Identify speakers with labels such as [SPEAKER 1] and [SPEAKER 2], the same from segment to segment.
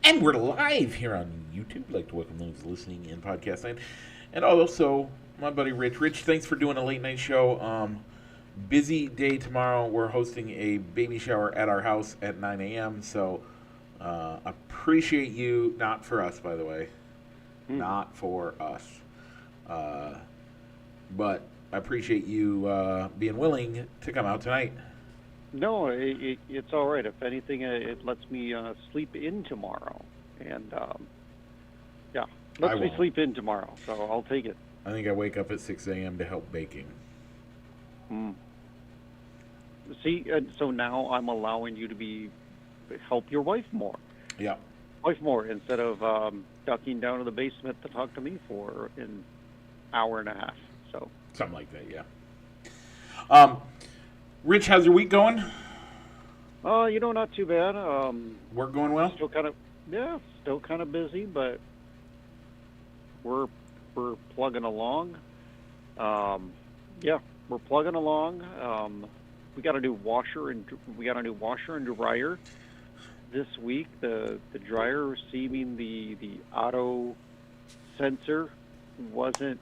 [SPEAKER 1] And we're live here on YouTube. I'd like to welcome those listening in podcast land. And also, my buddy Rich. Rich, thanks for doing a late night show. Busy day tomorrow. We're hosting a baby shower at our house at 9 a.m. So, appreciate you. Not for us, by the way. Not for us. But I appreciate you being willing to come out tonight.
[SPEAKER 2] No, it's all right. If anything, it lets me sleep in tomorrow. And, lets me sleep in tomorrow. So I'll take it.
[SPEAKER 1] I think I wake up at 6 a.m. to help baking.
[SPEAKER 2] See, so now I'm allowing you to help your wife more.
[SPEAKER 1] Yeah.
[SPEAKER 2] Wife more instead of ducking down to the basement to talk to me for an hour and a half. So
[SPEAKER 1] something like that, yeah. Rich, how's your week going?
[SPEAKER 2] Not too bad.
[SPEAKER 1] Work going well?
[SPEAKER 2] Still kind of busy, but we're plugging along. We're plugging along. We got a new washer and dryer this week. The dryer receiving the auto sensor wasn't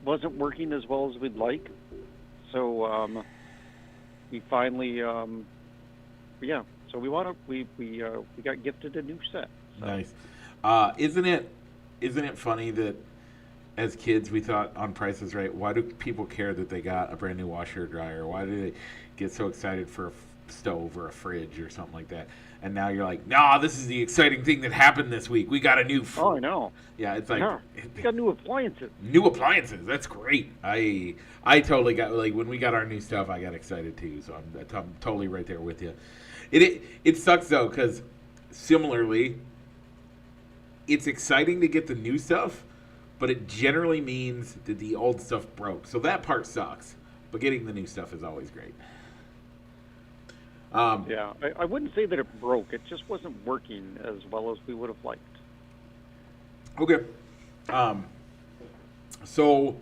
[SPEAKER 2] working as well as we'd like. So we finally so we got gifted a new set. So.
[SPEAKER 1] Nice. Isn't it funny that as kids we thought on Price is Right, why do people care that they got a brand new washer or dryer? Why do they get so excited for a stove or a fridge or something like that? And now you're like, nah, this is the exciting thing that happened this week. We got a new
[SPEAKER 2] Oh, I know.
[SPEAKER 1] Yeah, it's like
[SPEAKER 2] we got new appliances.
[SPEAKER 1] New appliances. That's great. I totally got, like, when we got our new stuff, I got excited too. So I'm totally right there with you. It sucks though, because similarly, it's exciting to get the new stuff, but it generally means that the old stuff broke. So that part sucks. But getting the new stuff is always great.
[SPEAKER 2] I wouldn't say that it broke. It just wasn't working as well as we would have liked.
[SPEAKER 1] Okay. So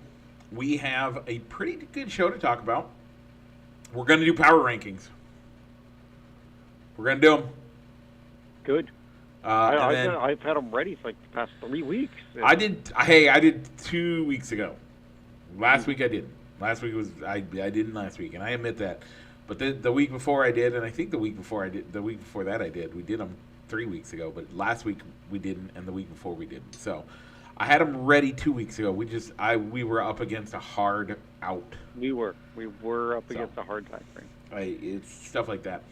[SPEAKER 1] we have a pretty good show to talk about. We're going to do power rankings. We're going to do them.
[SPEAKER 2] Good. I've had them ready for like the past 3 weeks.
[SPEAKER 1] I did 2 weeks ago. Last week I did. Last week I didn't last week, and I admit that. But the week before I did, and I think the week before that I did. We did them 3 weeks ago, but last week we didn't, and the week before we didn't. So I had them ready 2 weeks ago. We were up against a hard out.
[SPEAKER 2] We were up against a hard time frame.
[SPEAKER 1] It's stuff like that.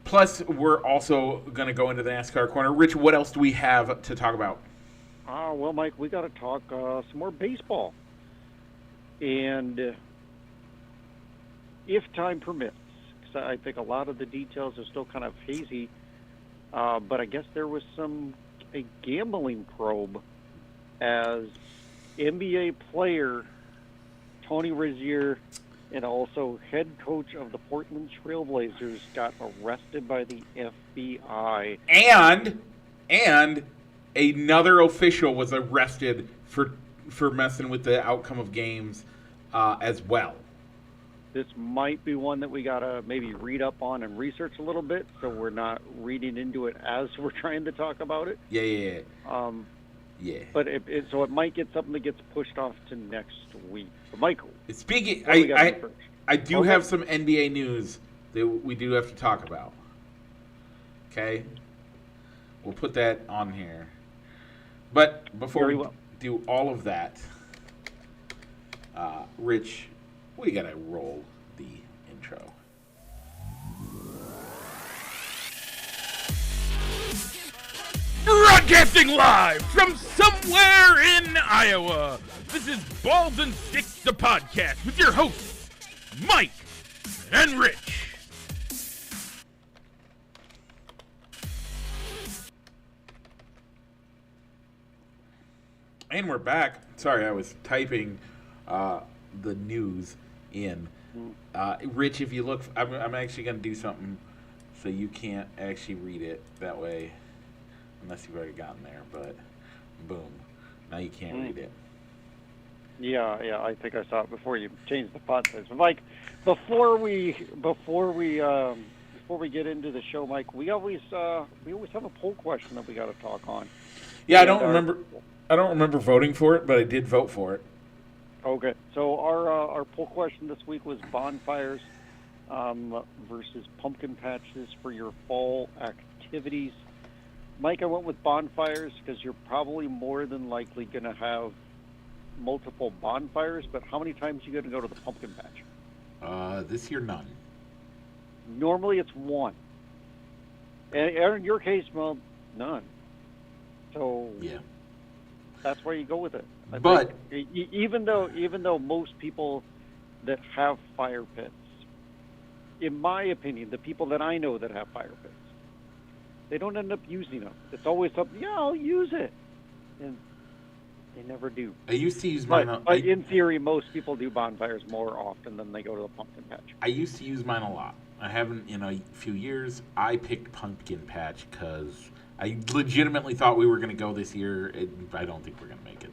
[SPEAKER 1] Plus, we're also going to go into the NASCAR corner. Rich, what else do we have to talk about?
[SPEAKER 2] Well, Mike, we got to talk some more baseball. And if time permits, because I think a lot of the details are still kind of hazy, but I guess there was a gambling probe as NBA player Tony Rozier and also head coach of the Portland Trailblazers got arrested by the FBI.
[SPEAKER 1] And another official was arrested for messing with the outcome of games as well.
[SPEAKER 2] This might be one that we got to maybe read up on and research a little bit, so we're not reading into it as we're trying to talk about it.
[SPEAKER 1] Yeah.
[SPEAKER 2] But it might get something that gets pushed off to next week. But Michael,
[SPEAKER 1] speaking, I do have some NBA news that we do have to talk about. Okay, we'll put that on here. But before we do all of that, Rich, we gotta roll the intro. Broadcasting live from somewhere in Iowa, this is Balls and Sticks, the podcast, with your hosts, Mike and Rich. And we're back. Sorry, I was typing the news in. Rich, if you look, I'm actually going to do something so you can't actually read it that way, unless you've already gotten there, but boom. Now you can't read it.
[SPEAKER 2] Yeah, I think I saw it before you changed the font size. But Mike, before we before we get into the show, Mike, we always have a poll question that we got to talk on.
[SPEAKER 1] Yeah,
[SPEAKER 2] And our-
[SPEAKER 1] I don't remember voting for it, but I did vote for it.
[SPEAKER 2] Okay, so our poll question this week was bonfires versus pumpkin patches for your fall activities. Mike, I went with bonfires because you're probably more than likely going to have multiple bonfires, but how many times are you going to go to the pumpkin patch?
[SPEAKER 1] This year, none.
[SPEAKER 2] Normally it's one. And in your case, well, none. So
[SPEAKER 1] Yeah.
[SPEAKER 2] that's why you go with it. I
[SPEAKER 1] But
[SPEAKER 2] think, even though most people that have fire pits, in my opinion, the people that I know that have fire pits, they don't end up using them. It's always something, yeah, I'll use it, and they never do.
[SPEAKER 1] I used to use mine.
[SPEAKER 2] But in theory, most people do bonfires more often than they go to the pumpkin patch.
[SPEAKER 1] I used to use mine a lot. I haven't in a few years. I picked pumpkin patch because I legitimately thought we were going to go this year. I don't think we're going to make it.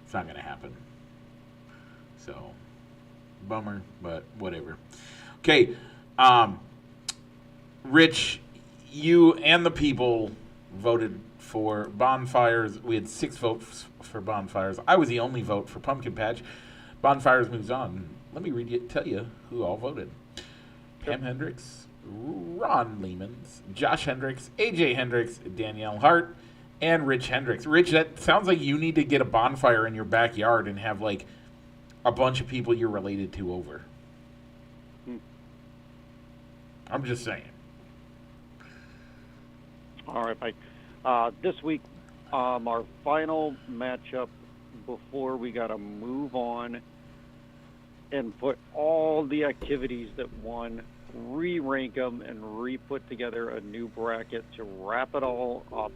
[SPEAKER 1] It's not going to happen. So, bummer, but whatever. Okay, Rich, you and the people voted for bonfires. We had 6 votes for bonfires. I was the only vote for pumpkin patch. Bonfires moves on. Let me tell you who all voted. Pam Hendricks, Ron Lehmans, Josh Hendricks, AJ Hendricks, Danielle Hart, and Rich Hendricks. Rich, that sounds like you need to get a bonfire in your backyard and have like a bunch of people you're related to over. I'm just saying.
[SPEAKER 2] All right, Mike. This week, our final matchup before we got to move on and put all the activities that won, re-rank them, and re-put together a new bracket to wrap it all up.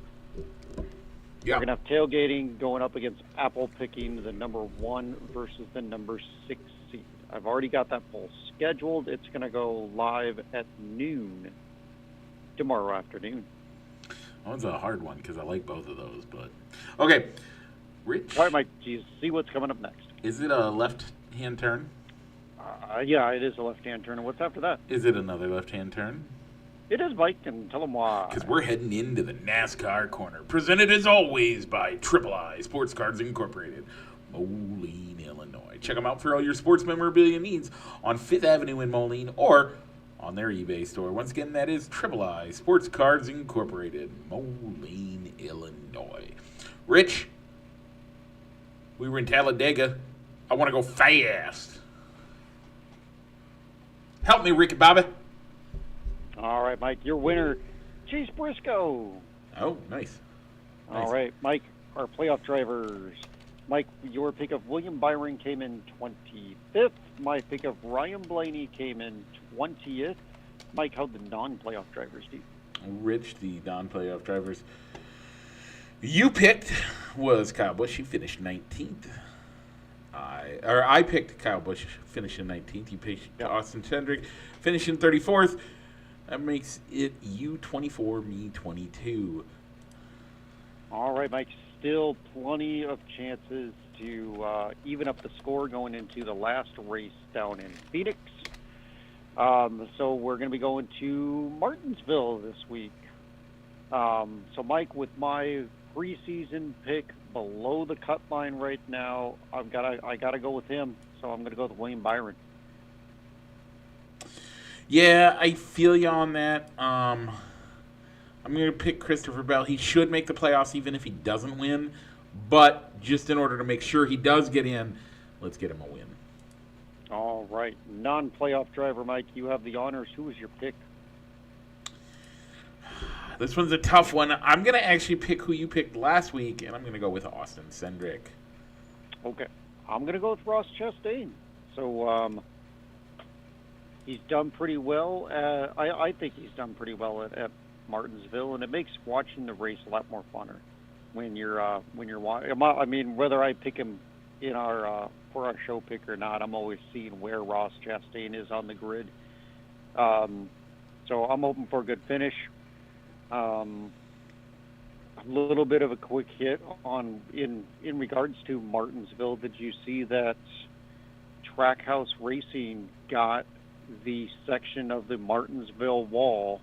[SPEAKER 1] Yeah.
[SPEAKER 2] We're going to have tailgating going up against apple picking, the number 1 versus the number 6 seed. I've already got that poll scheduled. It's going to go live at noon tomorrow afternoon.
[SPEAKER 1] That one's a hard one because I like both of those. But okay, Rich.
[SPEAKER 2] All right, Mike, do you see what's coming up next?
[SPEAKER 1] Is it a left-hand turn?
[SPEAKER 2] Yeah, it is a left-hand turn. And what's after that?
[SPEAKER 1] Is it another left-hand turn?
[SPEAKER 2] It is, Mike, and tell them why.
[SPEAKER 1] Because we're heading into the NASCAR corner, presented as always by Triple I Sports Cards Incorporated, Moline, Illinois. Check them out for all your sports memorabilia needs on 5th Avenue in Moline or on their eBay store. Once again, that is Triple I Sports Cards Incorporated, Moline, Illinois. Rich, we were in Talladega. I want to go fast. Help me, Ricky Bobby.
[SPEAKER 2] All right, Mike, your winner, Chase Briscoe.
[SPEAKER 1] Oh, nice.
[SPEAKER 2] All right, Mike, our playoff drivers. Mike, your pick of William Byron came in 25th. My pick of Ryan Blaney came in 20th. Mike, how'd the non-playoff drivers do?
[SPEAKER 1] Rich, the non-playoff drivers you picked was Kyle Busch. He finished 19th. I picked Kyle Busch, finishing 19th. You picked Austin Cindric, finishing 34th. That makes it you 24, me 22.
[SPEAKER 2] All right, Mike. Still plenty of chances to even up the score going into the last race down in Phoenix. So we're going to be going to Martinsville this week. So, Mike, with my preseason pick below the cut line right now, I gotta go with him. So I'm going to go with William Byron.
[SPEAKER 1] Yeah, I feel you on that. I'm going to pick Christopher Bell. He should make the playoffs even if he doesn't win. But just in order to make sure he does get in, let's get him a win.
[SPEAKER 2] All right. Non-playoff driver, Mike, you have the honors. Who is your pick?
[SPEAKER 1] This one's a tough one. I'm going to actually pick who you picked last week, and I'm going to go with Austin Cindric.
[SPEAKER 2] Okay. I'm going to go with Ross Chastain. So, he's done pretty well. I think he's done pretty well at Martinsville, and it makes watching the race a lot more funner when you're watching. I mean, whether I pick him in our for our show pick or not, I'm always seeing where Ross Chastain is on the grid. So I'm hoping for a good finish. A little bit of a quick hit on in regards to Martinsville. Did you see that Trackhouse Racing got the section of the Martinsville Wall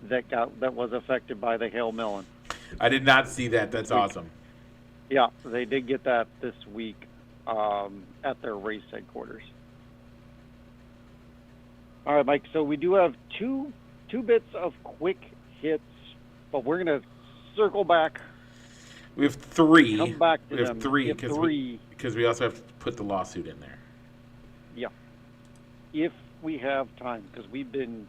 [SPEAKER 2] that was affected by the hail melon.
[SPEAKER 1] I did not see that. That's awesome.
[SPEAKER 2] Yeah, they did get that this week at their race headquarters. All right, Mike. So we do have two bits of quick hits, but we're gonna circle back.
[SPEAKER 1] We have three.
[SPEAKER 2] Come back to
[SPEAKER 1] we
[SPEAKER 2] them.
[SPEAKER 1] have three because we also have to put the lawsuit in there.
[SPEAKER 2] Yeah, if we have time, because we've been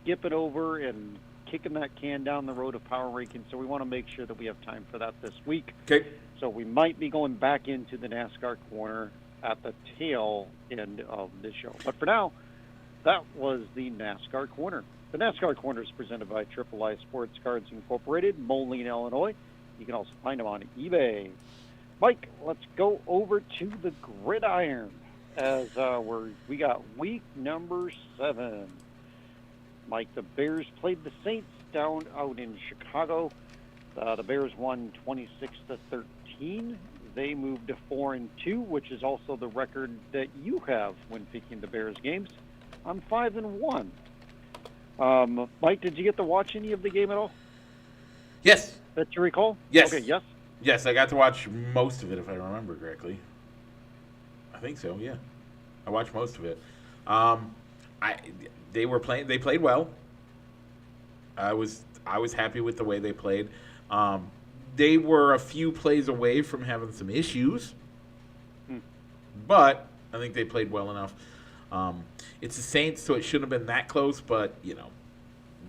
[SPEAKER 2] skipping over and kicking that can down the road of power rankings, so we want to make sure that we have time for that this week.
[SPEAKER 1] Okay.
[SPEAKER 2] So we might be going back into the NASCAR corner at the tail end of this show. But for now, that was the NASCAR corner. The NASCAR corner is presented by III Sports Cards Incorporated, Moline, Illinois. You can also find them on eBay. Mike, let's go over to the gridiron as we got week number 7. Mike, the Bears played the Saints down out in Chicago. The Bears won 26-13. They moved to 4-2, which is also the record that you have when picking the Bears games. I'm 5-1. Mike, did you get to watch any of the game at all?
[SPEAKER 1] Yes.
[SPEAKER 2] That you recall?
[SPEAKER 1] Yes.
[SPEAKER 2] Okay, yes?
[SPEAKER 1] Yes, I got to watch most of it, if I remember correctly. I think so, yeah. I watched most of it. They played well. I was happy with the way they played. They were a few plays away from having some issues, but I think they played well enough. It's the Saints, so it shouldn't have been that close, but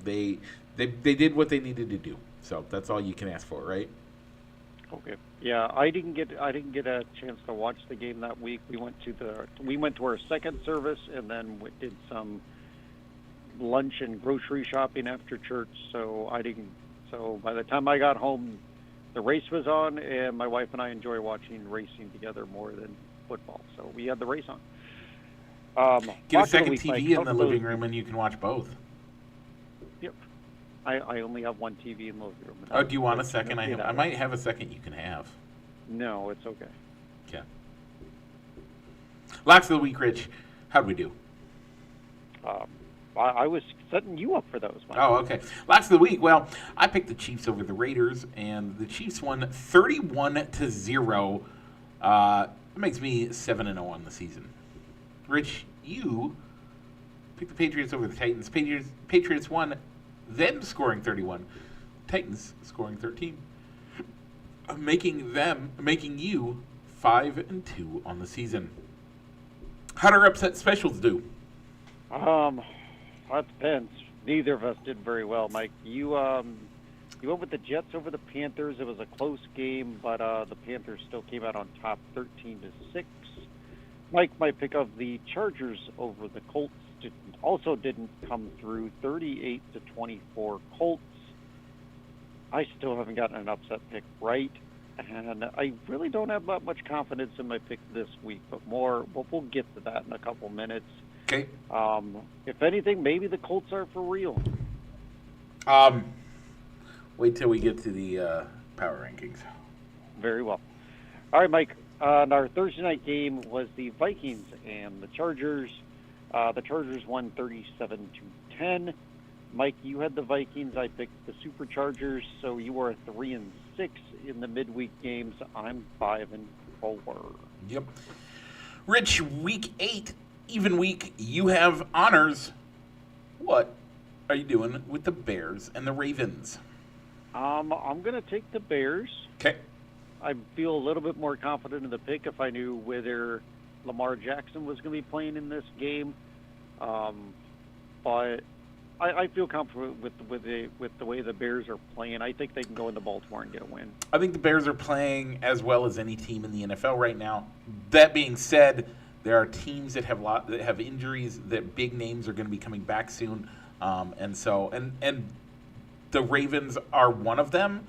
[SPEAKER 1] they did what they needed to do. So that's all you can ask for, right?
[SPEAKER 2] Okay. Yeah, I didn't get a chance to watch the game that week. We went to our second service and then we did some lunch and grocery shopping after church. So by the time I got home, the race was on, and my wife and I enjoy watching racing together more than football. So we had the race on.
[SPEAKER 1] Get a second TV in the living room, and you can watch both.
[SPEAKER 2] Yep. I only have one TV in the living room.
[SPEAKER 1] Oh, do you want a second? I might have a second you can have.
[SPEAKER 2] No, it's okay.
[SPEAKER 1] Okay. Locks of the week, Rich. How'd we do?
[SPEAKER 2] I was setting you up for those. Mike.
[SPEAKER 1] Oh, okay. Locks of the week. Well, I picked the Chiefs over the Raiders, and the Chiefs won 31-0. That makes me 7-0 on the season. Rich, you picked the Patriots over the Titans. Patriots won, them scoring 31. Titans scoring 13. Making you 5-2 on the season. How'd our upset specials do?
[SPEAKER 2] That depends. Neither of us did very well, Mike. You went with the Jets over the Panthers. It was a close game, but the Panthers still came out on top, 13-6. Mike, my pick of the Chargers over the Colts also didn't come through, 38-24 Colts. I still haven't gotten an upset pick right, and I really don't have that much confidence in my pick this week, but we'll get to that in a couple minutes.
[SPEAKER 1] Okay.
[SPEAKER 2] If anything, maybe the Colts are for real.
[SPEAKER 1] Wait till we get to the power rankings.
[SPEAKER 2] Very well. All right, Mike. Our Thursday night game was the Vikings and the Chargers. The Chargers won 37-10. Mike, you had the Vikings. I picked the Superchargers, so you are 3-6 in the midweek games. I'm 5-4.
[SPEAKER 1] Yep. Rich, week 8, even week, you have honors. What are you doing with the Bears and the Ravens?
[SPEAKER 2] I'm going to take the Bears.
[SPEAKER 1] Okay.
[SPEAKER 2] I feel a little bit more confident in the pick if I knew whether Lamar Jackson was going to be playing in this game. But I feel confident with the way the Bears are playing. I think they can go into Baltimore and get a win.
[SPEAKER 1] I think the Bears are playing as well as any team in the NFL right now. That being said, there are teams that have injuries, that big names are going to be coming back soon, and the Ravens are one of them.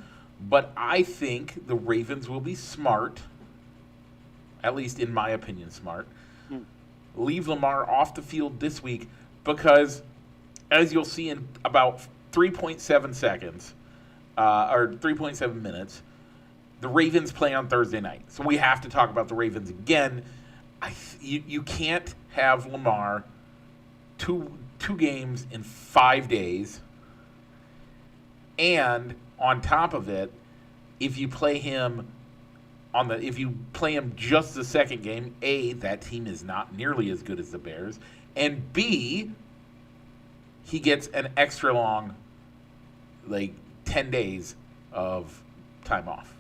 [SPEAKER 1] But I think the Ravens will be smart, at least in my opinion, smart. Leave Lamar off the field this week because, as you'll see in about 3.7 seconds, or 3.7 minutes, the Ravens play on Thursday night. So we have to talk about the Ravens again. You can't have Lamar two games in 5 days, and on top of it, if you play him just the second game, A, that team is not nearly as good as the Bears, and B, he gets an extra long, 10 days of time off.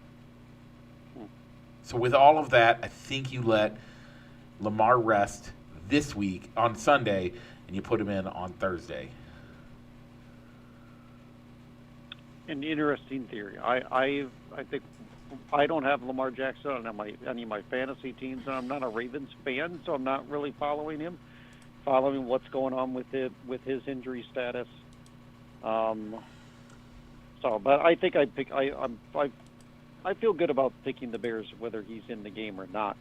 [SPEAKER 1] So with all of that, I think you let Lamar rest this week on Sunday, and you put him in on Thursday.
[SPEAKER 2] An interesting theory. I think I don't have Lamar Jackson on any of my fantasy teams, and I'm not a Ravens fan, so I'm not really following what's going on with his injury status. But I think I feel good about picking the Bears whether he's in the game or not.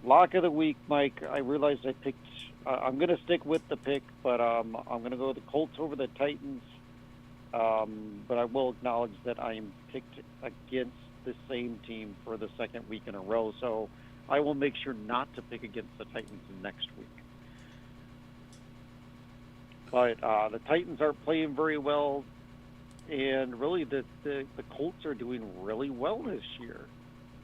[SPEAKER 2] Lock of the week, Mike. I realized I picked. I'm going to stick with the pick, but I'm going to go with the Colts over the Titans. But I will acknowledge that I am picked against the same team for the second week in a row, so I will make sure not to pick against the Titans next week. But the Titans aren't playing very well, and really the Colts are doing really well this year.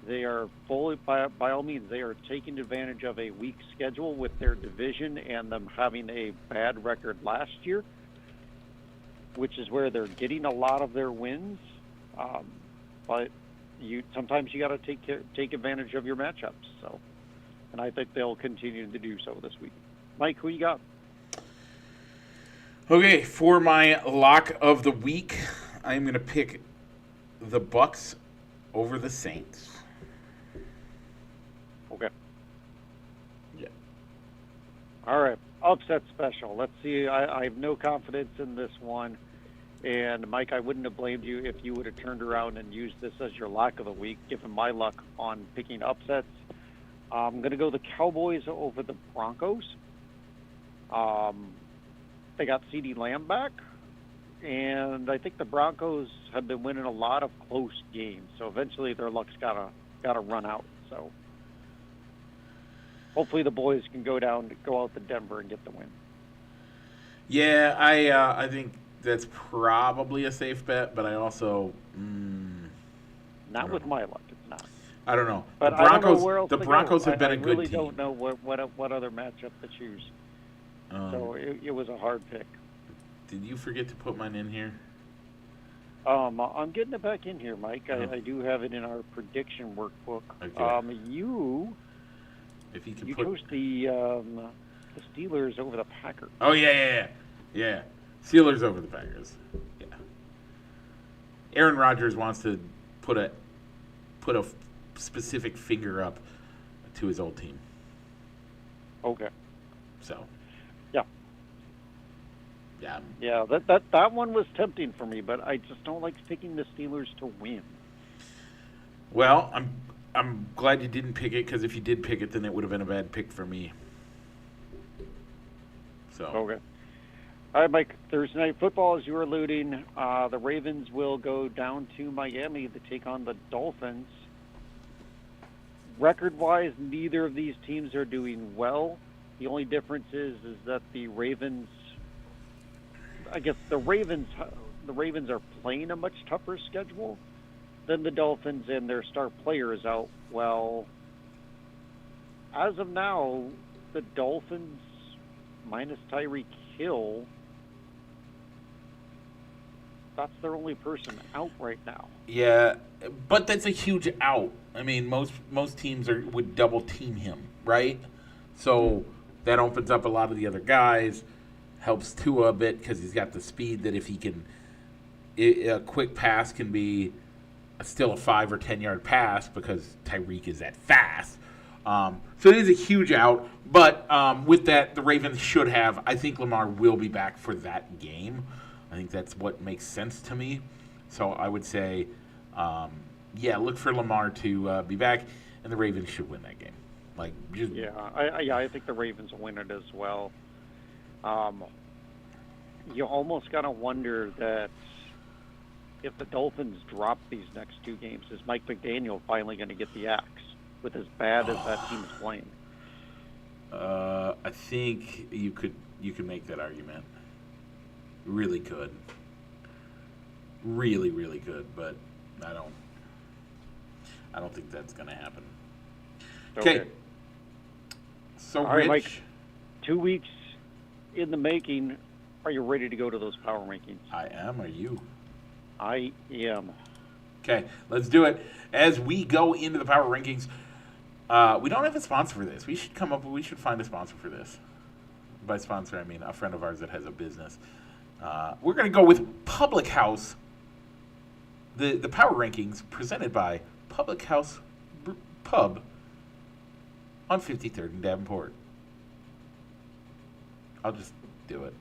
[SPEAKER 2] They are fully, by all means, they are taking advantage of a weak schedule with their division and them having a bad record last year, which is where they're getting a lot of their wins. But sometimes you got to take advantage of your matchups. So, and I think they'll continue to do so this week. Mike, who you got?
[SPEAKER 1] Okay, for my lock of the week, I'm going to pick the Bucks over the Saints.
[SPEAKER 2] Okay.
[SPEAKER 1] Yeah.
[SPEAKER 2] All right. Upset special. Let's see. I have no confidence in this one. And, Mike, I wouldn't have blamed you if you would have turned around and used this as your lock of the week, given my luck on picking upsets. I'm going to go the Cowboys over the Broncos. They got CeeDee Lamb back. And I think the Broncos have been winning a lot of close games. So eventually their luck's got to run out. So hopefully the boys can go out to Denver and get the win.
[SPEAKER 1] Yeah, I think that's probably a safe bet, but I also
[SPEAKER 2] not with my luck, it's not.
[SPEAKER 1] I don't know.
[SPEAKER 2] But
[SPEAKER 1] the Broncos,
[SPEAKER 2] I don't know where else
[SPEAKER 1] the
[SPEAKER 2] to
[SPEAKER 1] Broncos
[SPEAKER 2] go.
[SPEAKER 1] have been a good
[SPEAKER 2] team. I really
[SPEAKER 1] team.
[SPEAKER 2] don't know what other matchup to choose. So it was a hard pick.
[SPEAKER 1] Did you forget to put mine in here?
[SPEAKER 2] I'm getting it back in here, Mike. I do have it in our prediction workbook.
[SPEAKER 1] Okay.
[SPEAKER 2] You chose the Steelers over the Packers.
[SPEAKER 1] Oh yeah. Steelers over the Packers. Yeah. Aaron Rodgers wants to put a specific finger up to his old team.
[SPEAKER 2] Okay.
[SPEAKER 1] So.
[SPEAKER 2] Yeah. Yeah. That one was tempting for me, but I just don't like picking the Steelers to win.
[SPEAKER 1] Well, I'm glad you didn't pick it, because if you did pick it, then it would have been a bad pick for me. So.
[SPEAKER 2] Okay. All right, Mike. Thursday Night Football, as you were alluding, the Ravens will go down to Miami to take on the Dolphins. Record-wise, neither of these teams are doing well. The only difference is that the Ravens are playing a much tougher schedule than the Dolphins, and their star player is out. Well, as of now, the Dolphins minus Tyreek Hill, that's their only person out right now.
[SPEAKER 1] Yeah, but that's a huge out. I mean, most teams would double team him, right? So that opens up a lot of the other guys. Helps Tua a bit because he's got the speed that if he can, a quick pass can be still a 5 or 10 yard pass because Tyreek is that fast. So it is a huge out. But with that, the Ravens should have. I think Lamar will be back for that game. I think that's what makes sense to me. So I would say, look for Lamar to be back, and the Ravens should win that game.
[SPEAKER 2] I think the Ravens will win it as well. You almost got to wonder that if the Dolphins drop these next two games, is Mike McDaniel finally going to get the axe with as bad as that team's playing?
[SPEAKER 1] I think you could make that argument. Really could. Really, really good, but I don't think that's going to happen. Okay. So,
[SPEAKER 2] all right,
[SPEAKER 1] Rich,
[SPEAKER 2] Mike, 2 weeks in the making. Are you ready to go to those power rankings?
[SPEAKER 1] I am. Are you?
[SPEAKER 2] I am.
[SPEAKER 1] Okay, let's do it. As we go into the power rankings, we don't have a sponsor for this. We should find a sponsor for this. By sponsor, I mean a friend of ours that has a business. We're going to go with Public House. The power rankings presented by Public House Pub on 53rd and Davenport. I'll just do it.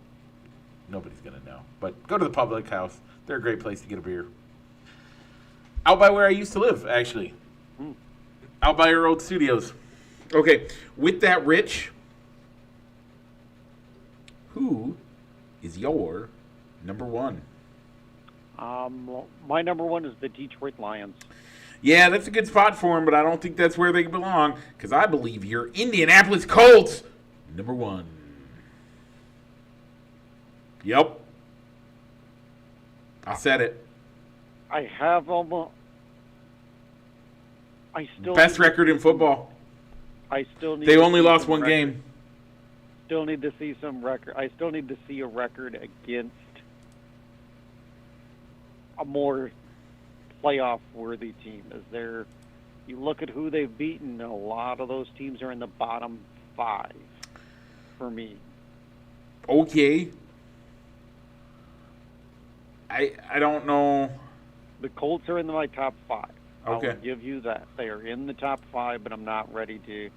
[SPEAKER 1] Nobody's going to know. But go to the Public House. They're a great place to get a beer. Out by where I used to live, actually. Out by our old studios. Okay, with that, Rich, who is your number one?
[SPEAKER 2] My number one is the Detroit Lions.
[SPEAKER 1] Yeah, that's a good spot for them, but I don't think that's where they belong, because I believe your Indianapolis Colts, number one. Yep. I said it.
[SPEAKER 2] I have them. I still
[SPEAKER 1] Best record in football.
[SPEAKER 2] I still need.
[SPEAKER 1] They
[SPEAKER 2] to
[SPEAKER 1] only
[SPEAKER 2] see
[SPEAKER 1] lost
[SPEAKER 2] some
[SPEAKER 1] one
[SPEAKER 2] record.
[SPEAKER 1] game.
[SPEAKER 2] Still need to see some record. I still need to see a record against a more playoff-worthy team. You look at who they've beaten, a lot of those teams are in the bottom 5 for me.
[SPEAKER 1] Okay. I don't know.
[SPEAKER 2] The Colts are in my top 5.
[SPEAKER 1] Okay.
[SPEAKER 2] I'll give you that. They are in the top 5, but I'm not ready to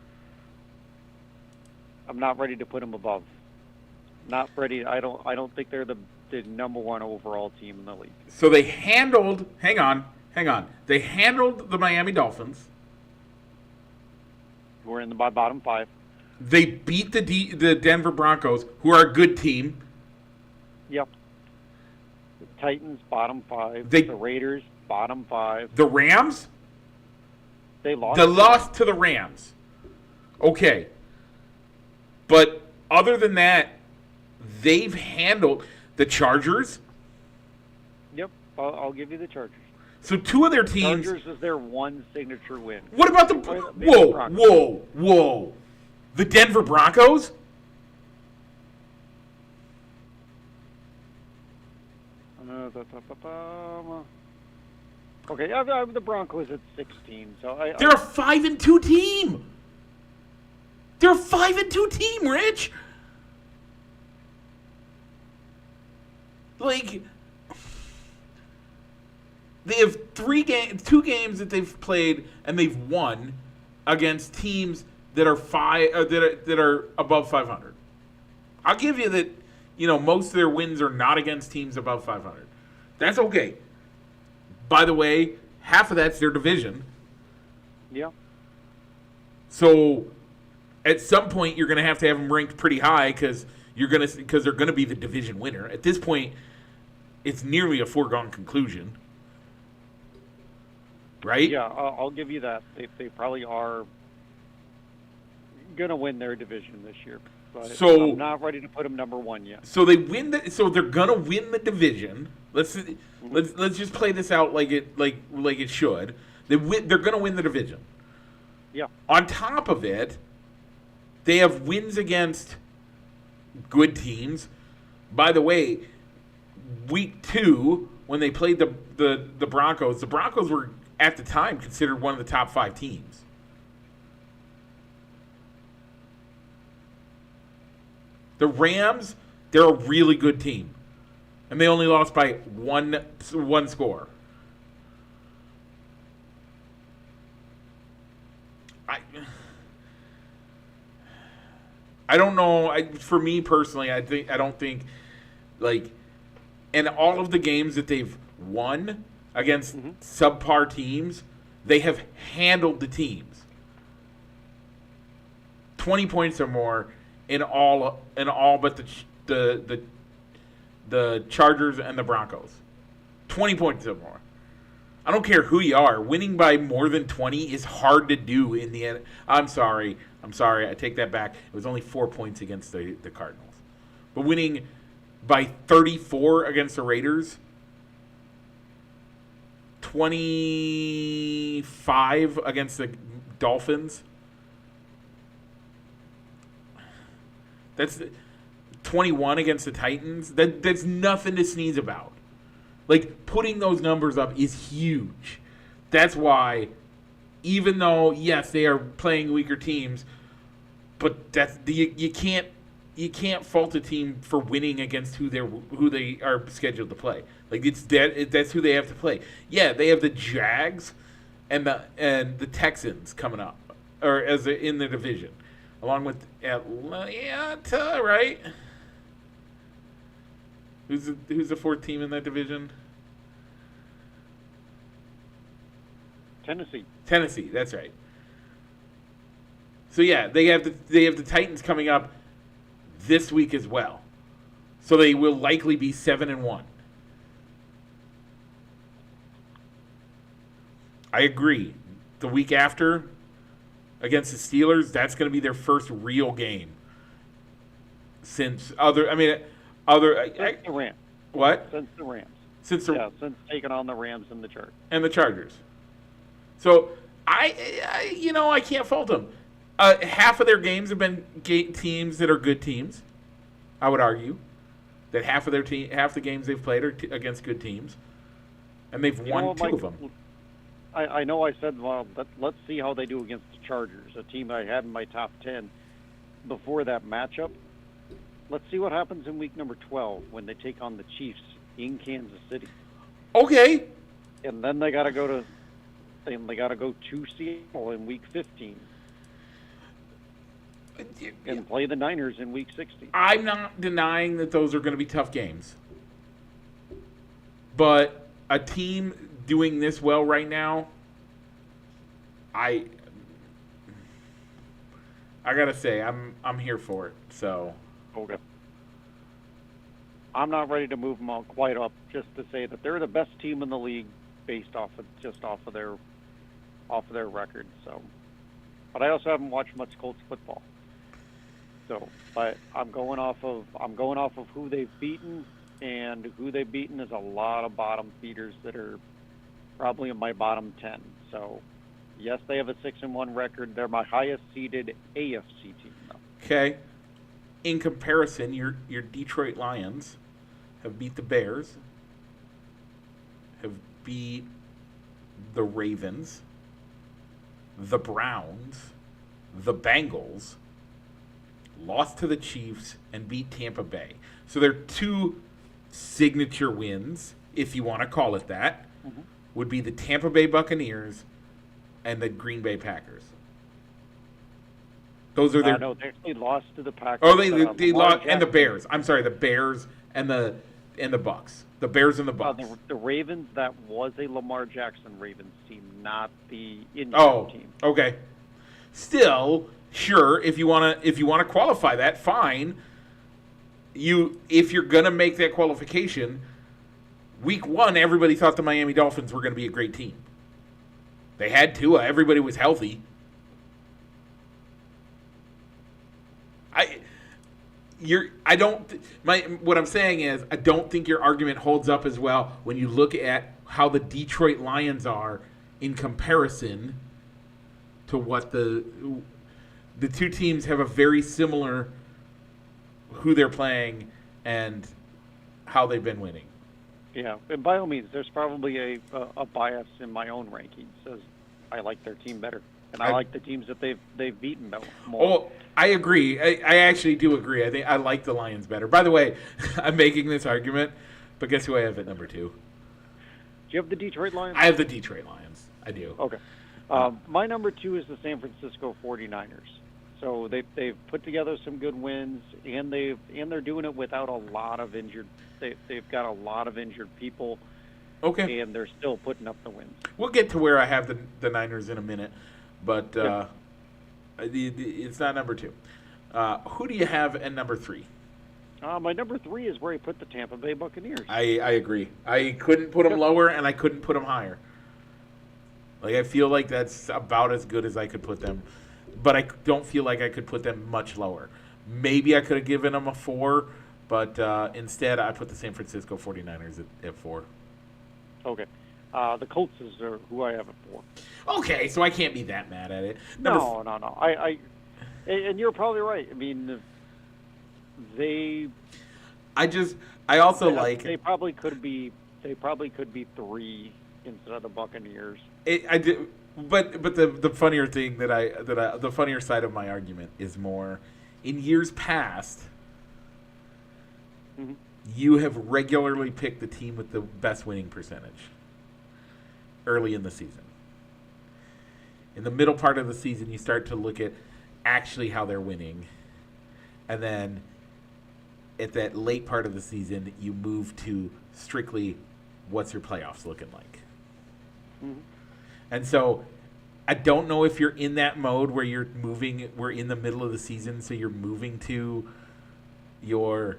[SPEAKER 2] put them above. Not ready. I don't think they're the number one overall team in the league.
[SPEAKER 1] So they handled. Hang on. They handled the Miami Dolphins.
[SPEAKER 2] We're in the bottom 5.
[SPEAKER 1] They beat the Denver Broncos, who are a good team.
[SPEAKER 2] Yep. The Titans bottom 5.
[SPEAKER 1] The
[SPEAKER 2] Raiders bottom 5.
[SPEAKER 1] The Rams.
[SPEAKER 2] They lost.
[SPEAKER 1] They lost to the Rams. Okay. But other than that, they've handled the Chargers.
[SPEAKER 2] Yep, I'll give you the Chargers.
[SPEAKER 1] So two of their teams.
[SPEAKER 2] Chargers is their one signature win.
[SPEAKER 1] What about the whoa? The Denver Broncos?
[SPEAKER 2] Okay, the Broncos at 16. So
[SPEAKER 1] they're a 5-2 team. They're a 5-2 team, Rich. Like, they have 2 games that they've played and they've won against teams that are that are above 500. I'll give you that. Most of their wins are not against teams above 500. That's okay. By the way, half of that's their division.
[SPEAKER 2] Yeah.
[SPEAKER 1] So, at some point, you're going to have them ranked pretty high because they're going to be the division winner. At this point, it's nearly a foregone conclusion, right?
[SPEAKER 2] Yeah, I'll give you that. They probably are going to win their division this year. But I'm not ready to put them number one yet.
[SPEAKER 1] So they win so they're going to win the division. Let's just play this out like it should. They're going to win the division.
[SPEAKER 2] Yeah.
[SPEAKER 1] On top of it, they have wins against good teams. By the way, week 2, when they played the Broncos, the Broncos were at the time considered one of the top 5 teams. The Rams, they're a really good team. And they only lost by one score. I don't know. For me personally, I don't think in all of the games that they've won against subpar teams, they have handled the teams. 20 points or more in all but the Chargers and the Broncos. 20 points or more. I don't care who you are. Winning by more than 20 is hard to do in the end. I'm sorry. I take that back. It was only 4 points against the Cardinals. But winning by 34 against the Raiders, 25 against the Dolphins. That's 21 against the Titans. That's nothing to sneeze about. Like, putting those numbers up is huge. That's why, even though, yes, they are playing weaker teams, but you can't fault a team for winning against who they are scheduled to play. Like, that's who they have to play. Yeah, they have the Jags and the Texans coming up, or in the division, along with Atlanta, right? Who's the fourth team in that division? Tennessee, that's right. So yeah, they have the Titans coming up this week as well. So they will likely be 7-1. I agree. The week after against the Steelers, that's going to be their first real game since the
[SPEAKER 2] Rams.
[SPEAKER 1] What?
[SPEAKER 2] Since the Rams.
[SPEAKER 1] Since
[SPEAKER 2] taking on the Rams and the Chargers.
[SPEAKER 1] And the Chargers. So I can't fault them. Half of their games have been teams that are good teams. I would argue that half the games they've played are against good teams, and they've won two of them.
[SPEAKER 2] I know I said, well, let's see how they do against the Chargers, a team I had in my top 10 before that matchup. Let's see what happens in week number 12 when they take on the Chiefs in Kansas City.
[SPEAKER 1] Okay.
[SPEAKER 2] And then they got to go to Seattle in week 15. And play the Niners in week 16.
[SPEAKER 1] I'm not denying that those are going to be tough games. But a team doing this well right now, I gotta say, I'm here for it. So
[SPEAKER 2] okay. I'm not ready to move them all quite up, just to say that they're the best team in the league based off of their record. So, but I also haven't watched much Colts football. So, but I'm going off of who they've beaten, and who they've beaten is a lot of bottom feeders that are probably in my bottom 10. So, yes, they have a 6-1 record. They're my highest seeded AFC team, though.
[SPEAKER 1] Okay. In comparison, your Detroit Lions have beat the Bears, have beat the Ravens, the Browns, the Bengals, lost to the Chiefs, and beat Tampa Bay. So they're two signature wins, if you want to call it that, would be the Tampa Bay Buccaneers and the Green Bay Packers. Those are their...
[SPEAKER 2] No, they actually lost to the Packers.
[SPEAKER 1] Oh, they lost, and the Bears. I'm sorry, the Bears and the Bucks. The Bears and the Bucks.
[SPEAKER 2] The Ravens, that was a Lamar Jackson Ravens team, not the Indian team.
[SPEAKER 1] Okay. Still, sure, if you want to qualify that, fine. If you're gonna make that qualification, week 1, everybody thought the Miami Dolphins were going to be a great team. They had Tua. Everybody was healthy. What I'm saying is, I don't think your argument holds up as well when you look at how the Detroit Lions are in comparison to what the two teams have a very similar who they're playing and how they've been winning.
[SPEAKER 2] Yeah, and by all means, there's probably a bias in my own rankings. Says I like their team better, and I like the teams that they've beaten more.
[SPEAKER 1] Oh, I agree. I actually do agree. I think I like the Lions better. By the way, I'm making this argument, but guess who I have at number 2?
[SPEAKER 2] Do you have the Detroit Lions?
[SPEAKER 1] I have the Detroit Lions. I do.
[SPEAKER 2] Okay. My number 2 is the San Francisco 49ers. So they've put together some good wins, and they're doing it without a lot of injured. They've got a lot of injured people.
[SPEAKER 1] Okay.
[SPEAKER 2] And they're still putting up the wins.
[SPEAKER 1] We'll get to where I have the Niners in a minute, but it's not number 2. Who do you have at number 3?
[SPEAKER 2] My number 3 is where I put the Tampa Bay Buccaneers.
[SPEAKER 1] I agree. I couldn't put them lower, and I couldn't put them higher. Like, I feel like that's about as good as I could put them, but I don't feel like I could put them much lower. Maybe I could have given them a 4, but instead I put the San Francisco 49ers at 4.
[SPEAKER 2] Okay. The Colts is who I have it for.
[SPEAKER 1] Okay, so I can't be that mad at it.
[SPEAKER 2] No. And you're probably right. I mean, they probably could be 3 instead of the Buccaneers.
[SPEAKER 1] But the funnier thing the funnier side of my argument is more in years past.
[SPEAKER 2] Mm-hmm.
[SPEAKER 1] You have regularly picked the team with the best winning percentage early in the season. In the middle part of the season, you start to look at actually how they're winning. And then at that late part of the season, you move to strictly what's your playoffs looking like.
[SPEAKER 2] Mm-hmm.
[SPEAKER 1] And so I don't know if you're in that mode where we're in the middle of the season, so you're moving to your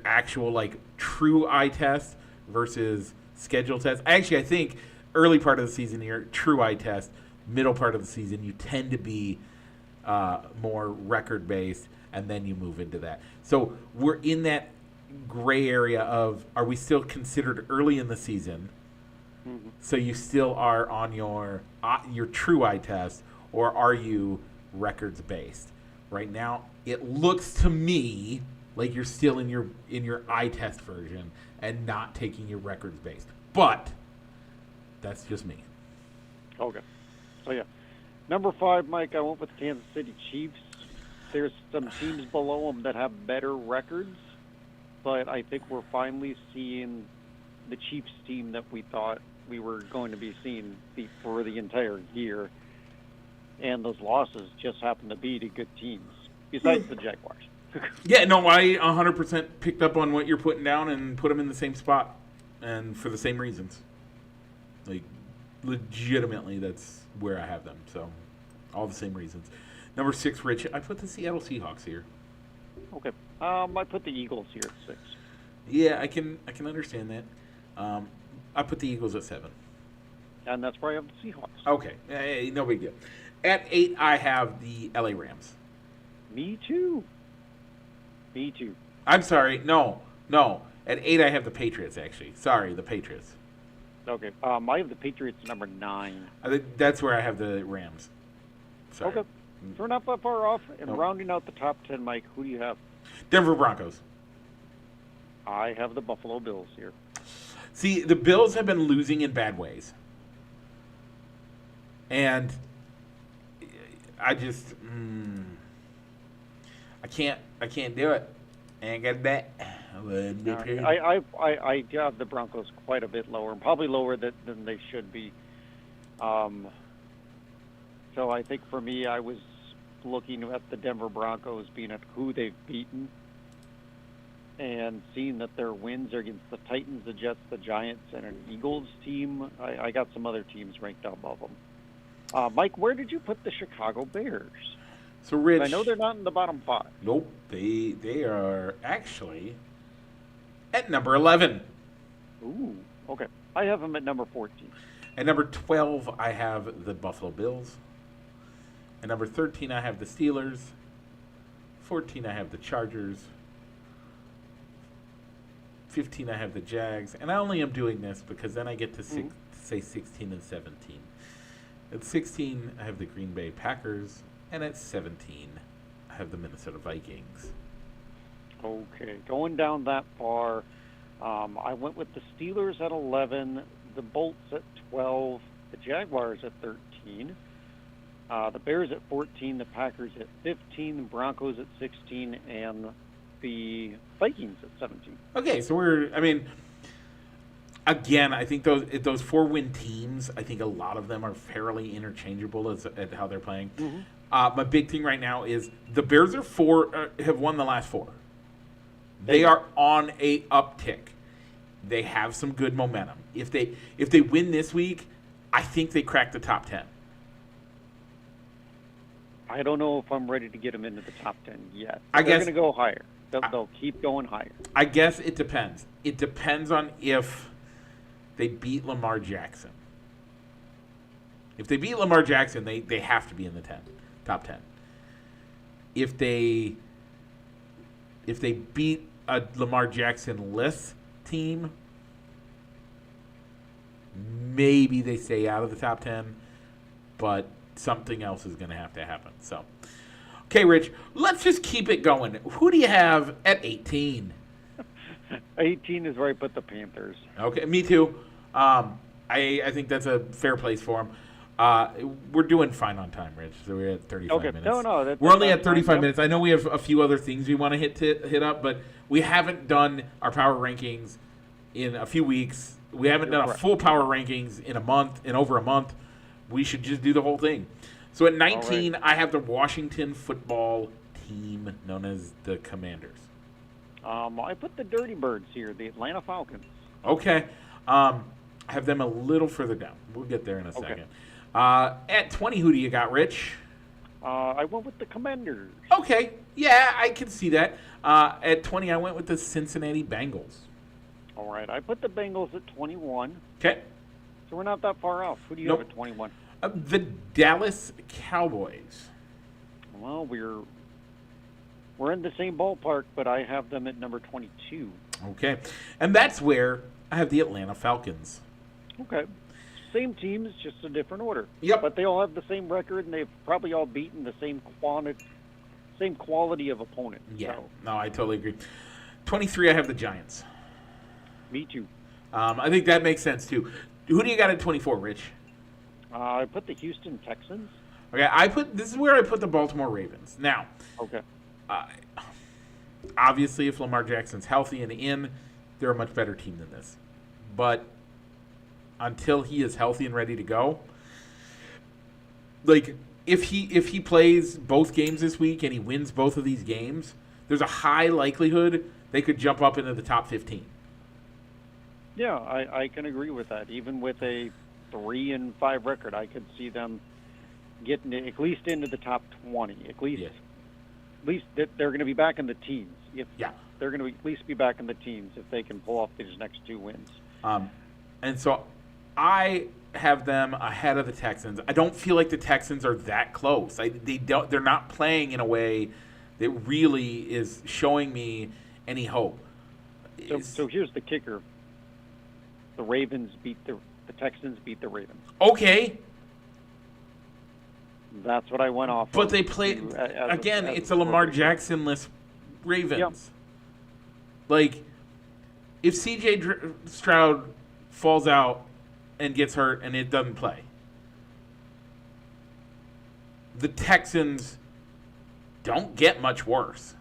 [SPEAKER 1] actual like true eye test versus schedule test. I think early part of the season, your true eye test, middle part of the season, you tend to be more record based, and then you move into that. So we're in that gray area of, are we still considered early in the season?
[SPEAKER 2] Mm-hmm.
[SPEAKER 1] So you still are on your true eye test, or are you records based? Right now, it looks to me like you're still in your eye test version and not taking your records based. But that's just me.
[SPEAKER 2] Okay. So, yeah. Number 5, Mike, I went with Kansas City Chiefs. There's some teams below them that have better records, but I think we're finally seeing the Chiefs team that we thought we were going to be seeing for the entire year. And those losses just happen to be to good teams, besides the Jaguars.
[SPEAKER 1] Yeah, no, I 100% picked up on what you're putting down and put them in the same spot, and for the same reasons. Like, legitimately, that's where I have them. So, all the same reasons. Number 6, Rich, I put the Seattle Seahawks here.
[SPEAKER 2] Okay. I put the Eagles here at 6.
[SPEAKER 1] Yeah, I can understand that. I put the Eagles at 7.
[SPEAKER 2] And that's where I have the Seahawks.
[SPEAKER 1] Okay, no big deal. At 8, I have the LA Rams.
[SPEAKER 2] Me too.
[SPEAKER 1] I'm sorry, no. At 8, I have the Patriots, actually. Sorry, the Patriots.
[SPEAKER 2] Okay. I have the Patriots number 9.
[SPEAKER 1] I think that's where I have the Rams. Sorry.
[SPEAKER 2] Okay. So we're not that far off. And rounding out the top 10, Mike, who do you have?
[SPEAKER 1] Denver Broncos.
[SPEAKER 2] I have the Buffalo Bills here.
[SPEAKER 1] See, the Bills have been losing in bad ways. And I just I can't do it. Ain't got that.
[SPEAKER 2] I have the Broncos quite a bit lower, and probably lower than they should be. So I think for me, I was looking at the Denver Broncos being at who they've beaten and seeing that their wins are against the Titans, the Jets, the Giants, and an Eagles team. I got some other teams ranked above them. Mike, where did you put the Chicago Bears?
[SPEAKER 1] So, Rich,
[SPEAKER 2] I know they're not in the bottom 5.
[SPEAKER 1] Nope, they are actually at number 11.
[SPEAKER 2] Ooh, okay. I have them at number 14.
[SPEAKER 1] At number 12, I have the Buffalo Bills. At number 13, I have the Steelers. 14, I have the Chargers. 15, I have the Jags. And I only am doing this because then I get to say 16 and 17. At 16, I have the Green Bay Packers. And at 17, I have the Minnesota Vikings.
[SPEAKER 2] Okay, going down that far, I went with the Steelers at 11, the Bolts at 12, the Jaguars at 13, the Bears at 14, the Packers at 15, the Broncos at 16, and the Vikings at 17.
[SPEAKER 1] Okay, so again, I think those 4-win teams, I think a lot of them are fairly interchangeable at how they're playing.
[SPEAKER 2] Mm-hmm.
[SPEAKER 1] My big thing right now is the Bears have won the last 4. They are on a uptick. They have some good momentum. If they win this week, I think they crack the top 10.
[SPEAKER 2] I don't know if I'm ready to get them into the top 10 yet.
[SPEAKER 1] They're
[SPEAKER 2] going to go higher. They'll keep going higher.
[SPEAKER 1] I guess it depends. It depends on if they beat Lamar Jackson. If they beat Lamar Jackson, they have to be in the top 10. If they beat a Lamar Jackson-less team, maybe they stay out of the top 10, but something else is going to have to happen. So, okay, Rich, let's just keep it going. Who do you have at 18?
[SPEAKER 2] 18 is where I put the Panthers.
[SPEAKER 1] Okay, me too. I think that's a fair place for them. We're doing fine on time, Rich. So we're at 35 minutes.
[SPEAKER 2] No,
[SPEAKER 1] we're only at 35 minutes. I know we have a few other things we want to hit up, but we haven't done our power rankings in a few weeks. We haven't done a full power rankings in over a month. We should just do the whole thing. So at 19, I have the Washington football team known as the Commanders.
[SPEAKER 2] I put the Dirty Birds here, the Atlanta Falcons.
[SPEAKER 1] Okay. I have them a little further down. We'll get there in a second. At 20, who do you got, Rich?
[SPEAKER 2] I went with the Commanders.
[SPEAKER 1] Okay. Yeah, I can see that. At 20, I went with the Cincinnati Bengals.
[SPEAKER 2] All right. I put the Bengals at 21.
[SPEAKER 1] Okay.
[SPEAKER 2] So we're not that far off. Who do you have at 21?
[SPEAKER 1] The Dallas Cowboys.
[SPEAKER 2] Well, we're in the same ballpark, but I have them at number 22.
[SPEAKER 1] Okay. And that's where I have the Atlanta Falcons.
[SPEAKER 2] Okay. Same teams, just a different order.
[SPEAKER 1] Yep.
[SPEAKER 2] But they all have the same record, and they've probably all beaten the same quality of opponent.
[SPEAKER 1] Yeah.
[SPEAKER 2] So.
[SPEAKER 1] No, I totally agree. 23, I have the Giants.
[SPEAKER 2] Me too.
[SPEAKER 1] I think that makes sense, too. Who do you got at 24, Rich?
[SPEAKER 2] I put the Houston Texans.
[SPEAKER 1] Okay, this is where I put the Baltimore Ravens. Now,
[SPEAKER 2] okay.
[SPEAKER 1] Obviously, if Lamar Jackson's healthy and in, they're a much better team than this. But until he is healthy and ready to go, like if he plays both games this week and he wins both of these games, there's a high likelihood they could jump up into the top 15.
[SPEAKER 2] Yeah, I can agree with that. Even with a 3-5 record, I could see them getting at least into the top 20. At least they're going to be back in the teens. They're going to at least be back in the teens if they can pull off these next two wins.
[SPEAKER 1] And so I have them ahead of the Texans. I don't feel like the Texans are that close. They're not playing in a way that really is showing me any hope.
[SPEAKER 2] So here's the kicker. The Texans beat the Ravens.
[SPEAKER 1] Okay.
[SPEAKER 2] That's what I went off.
[SPEAKER 1] But they played again. It's a Lamar Jackson-less Ravens. Yep. Like, if C.J. Stroud falls out and gets hurt and it doesn't play, the Texans don't get much worse.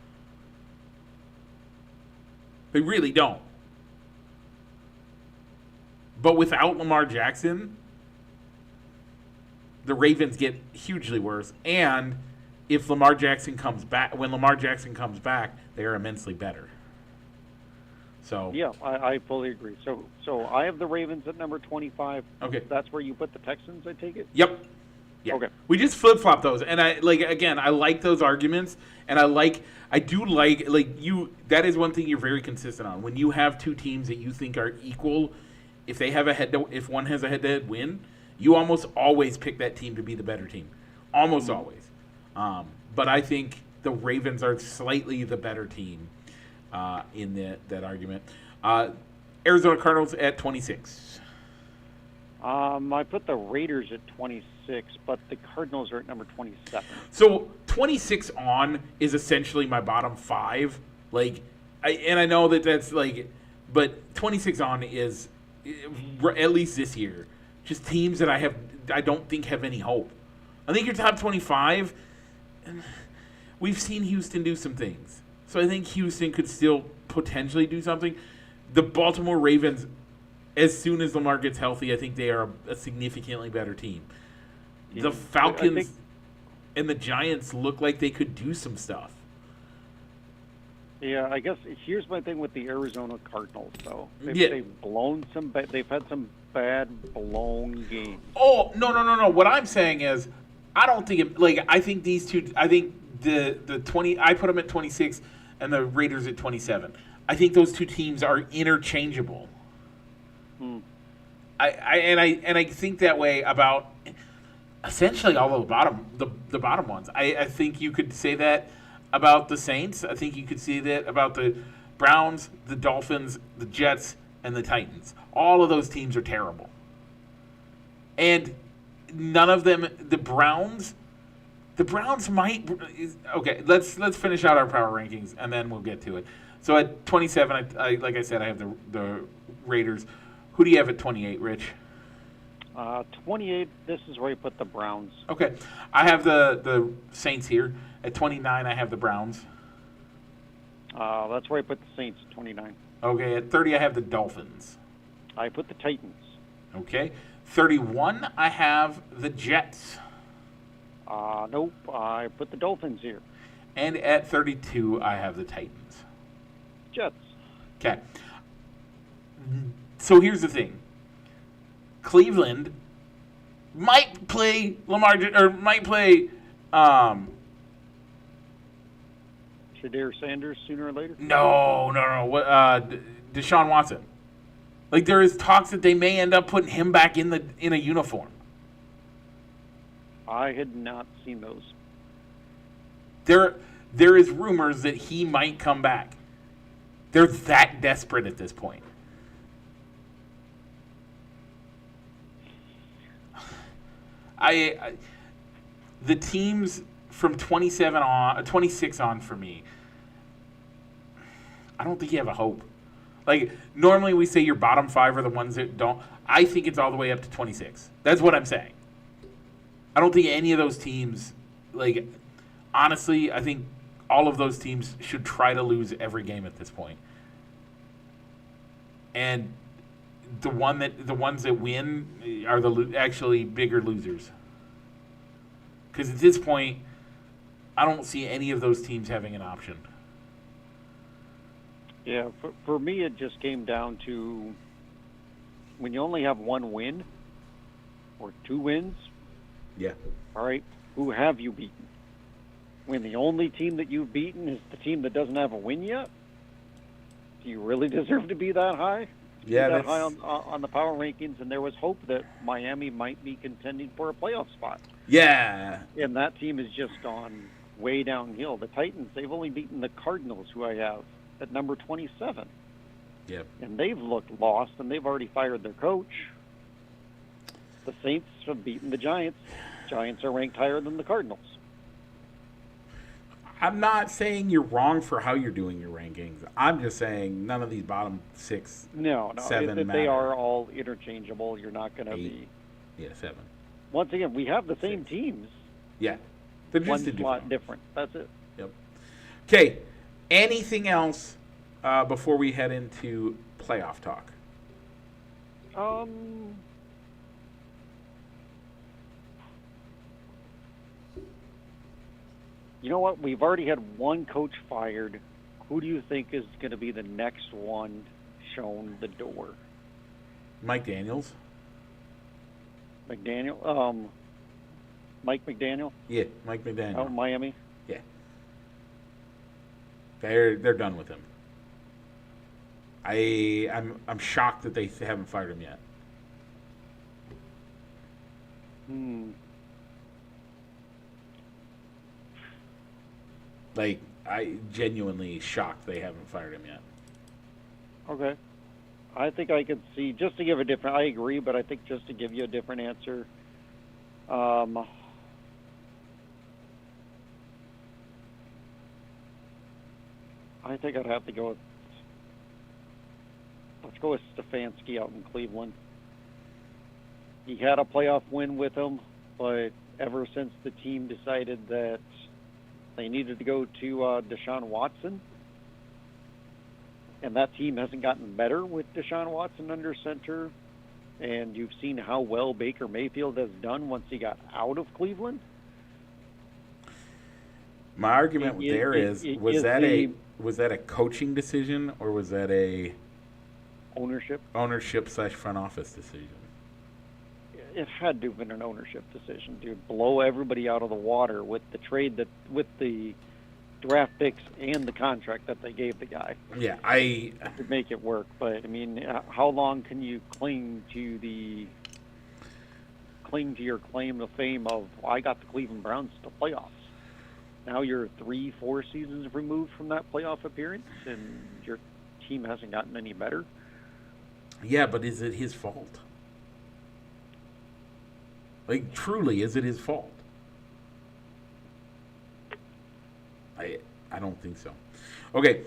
[SPEAKER 1] They really don't. But without Lamar Jackson, the Ravens get hugely worse. And if Lamar Jackson comes back, they are immensely better. So
[SPEAKER 2] yeah, I fully agree. So I have the Ravens at number 25.
[SPEAKER 1] Okay,
[SPEAKER 2] that's where you put the Texans, I take it.
[SPEAKER 1] Yep. Yeah. Okay. We just flip flop those, and I like those arguments, and I do like you. That is one thing you're very consistent on. When you have two teams that you think are equal, if one has a head-to-head win, you almost always pick that team to be the better team, almost always. But I think the Ravens are slightly the better team in that argument. Arizona Cardinals at 26.
[SPEAKER 2] I put the Raiders at 26, but the Cardinals are at number 27.
[SPEAKER 1] So 26 on is essentially my bottom five. I know that's but 26 on is, at least this year, just teams that I don't think have any hope. I think your top 25, we've seen Houston do some things. So I think Houston could still potentially do something. The Baltimore Ravens, as soon as Lamar gets healthy, I think they are a significantly better team. Yeah, the Falcons and the Giants look like they could do some stuff.
[SPEAKER 2] Yeah, I guess here's my thing with the Arizona Cardinals, though. They've had some bad blown games.
[SPEAKER 1] Oh, no. What I'm saying is, I don't think I think these two. I think the 20. I put them at 26, and the Raiders at 27. I think those two teams are interchangeable. I think that way about. essentially all of the bottom ones. I think you could say that about the Saints. I think you could say that about the Browns, the Dolphins, the Jets, and the Titans. All of those teams are terrible. And none of them, the Browns might. Okay, let's finish out our power rankings and then we'll get to it. So at 27, I like I said, I have the Raiders. Who do you have at 28, Rich?
[SPEAKER 2] 28. This is where you put the Browns.
[SPEAKER 1] Okay, I have the Saints here. At 29, I have the Browns.
[SPEAKER 2] That's where I put the Saints. 29.
[SPEAKER 1] Okay, at 30, I have the Dolphins.
[SPEAKER 2] I put the Titans.
[SPEAKER 1] Okay, 31, I have the Jets.
[SPEAKER 2] Nope. I put the Dolphins here.
[SPEAKER 1] And at 32, I have the Titans.
[SPEAKER 2] Jets.
[SPEAKER 1] Okay. So here's the thing. Cleveland might play
[SPEAKER 2] Shadir Sanders sooner or later?
[SPEAKER 1] No. Deshaun Watson. Like there is talks that they may end up putting him back in a uniform.
[SPEAKER 2] I had not seen those.
[SPEAKER 1] There is rumors that he might come back. They're that desperate at this point. The teams from 26 on for me, I don't think you have a hope. Like, normally we say your bottom 5 are the ones that don't. I think it's all the way up to 26. That's what I'm saying. I don't think any of those teams, like, honestly, I think all of those teams should try to lose every game at this point. And the ones that win are actually bigger losers. Because at this point, I don't see any of those teams having an option.
[SPEAKER 2] Yeah, for me, it just came down to when you only have one win or 2 wins.
[SPEAKER 1] Yeah.
[SPEAKER 2] All right, who have you beaten? When the only team that you've beaten is the team that doesn't have a win yet, do you really deserve to be that high?
[SPEAKER 1] Yeah,
[SPEAKER 2] that high on the power rankings, and there was hope that Miami might be contending for a playoff spot.
[SPEAKER 1] Yeah.
[SPEAKER 2] And that team is just gone way downhill. The Titans, they've only beaten the Cardinals, who I have at number 27.
[SPEAKER 1] Yep.
[SPEAKER 2] And they've looked lost, and they've already fired their coach. The Saints have beaten the Giants. Giants are ranked higher than the Cardinals.
[SPEAKER 1] I'm not saying you're wrong for how you're doing your rankings. I'm just saying none of these bottom 6,
[SPEAKER 2] No,
[SPEAKER 1] 7
[SPEAKER 2] they
[SPEAKER 1] matter.
[SPEAKER 2] are all interchangeable. You're not going to
[SPEAKER 1] 8.
[SPEAKER 2] be.
[SPEAKER 1] Yeah, 7.
[SPEAKER 2] Once again, we have the same
[SPEAKER 1] 6.
[SPEAKER 2] teams.
[SPEAKER 1] Yeah. They're
[SPEAKER 2] One
[SPEAKER 1] just
[SPEAKER 2] slot different. That's it.
[SPEAKER 1] Yep. Okay. Anything else before we head into playoff talk?
[SPEAKER 2] You know what? We've already had one coach fired. Who do you think is going to be the next one shown the door?
[SPEAKER 1] Mike Daniels?
[SPEAKER 2] McDaniel? Mike McDaniel?
[SPEAKER 1] Yeah, Mike McDaniel.
[SPEAKER 2] Out in Miami?
[SPEAKER 1] Yeah. They're done with him. I'm shocked that they haven't fired him yet. Like, I genuinely shocked they haven't fired him yet.
[SPEAKER 2] Okay. I think I could see, just to give a different, I agree, but I think just to give you a different answer, I think I'd have to go with, let's go with Stefanski out in Cleveland. He had a playoff win with him, but ever since the team decided that they needed to go to Deshaun Watson, and that team hasn't gotten better with Deshaun Watson under center, and you've seen how well Baker Mayfield has done once he got out of Cleveland.
[SPEAKER 1] My argument was that a coaching decision or was that a
[SPEAKER 2] ownership
[SPEAKER 1] / front office decision?
[SPEAKER 2] It had to have been an ownership decision, dude. Blow everybody out of the water with the trade with the draft picks and the contract that they gave the guy.
[SPEAKER 1] Yeah,
[SPEAKER 2] to make it work. But I mean, how long can you cling to cling to your claim to fame of, I got the Cleveland Browns to playoffs. Now you're 3-4 seasons removed from that playoff appearance, and your team hasn't gotten any better.
[SPEAKER 1] Yeah, but is it his fault? Like, truly, is it his fault? I don't think so. Okay,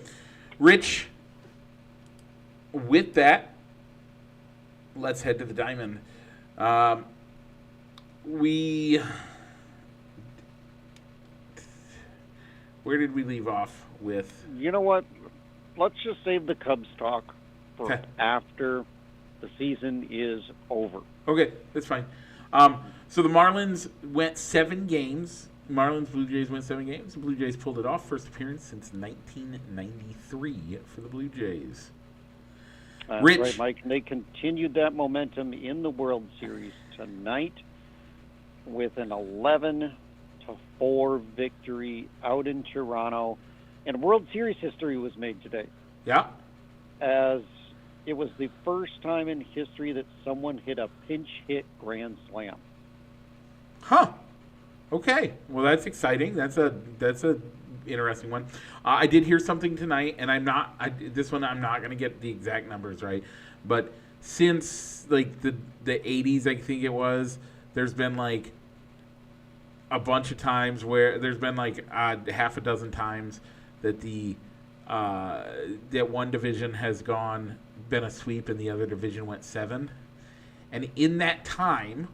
[SPEAKER 1] Rich, with that, let's head to the diamond. Where did we leave off with?
[SPEAKER 2] You know what? Let's just save the Cubs talk for
[SPEAKER 1] Okay.
[SPEAKER 2] after the season is over.
[SPEAKER 1] Okay, that's fine. So the Marlins went 7 games. Blue Jays went 7 games. The Blue Jays pulled it off. First appearance since 1993 for the Blue Jays.
[SPEAKER 2] That's
[SPEAKER 1] Rich.
[SPEAKER 2] right, Mike. And they continued that momentum in the World Series tonight with an 11-4 victory out in Toronto. And World Series history was made today,
[SPEAKER 1] Yeah.
[SPEAKER 2] as it was the first time in history that someone hit a pinch hit grand slam.
[SPEAKER 1] Huh. Okay. Well, that's exciting. That's a interesting one. I did hear something tonight, and I'm not going to get the exact numbers right, but since like the 80s, I think it was, there's been like a bunch of times where there's been like half a dozen times that that one division has been a sweep and the other division went 7, and in that time,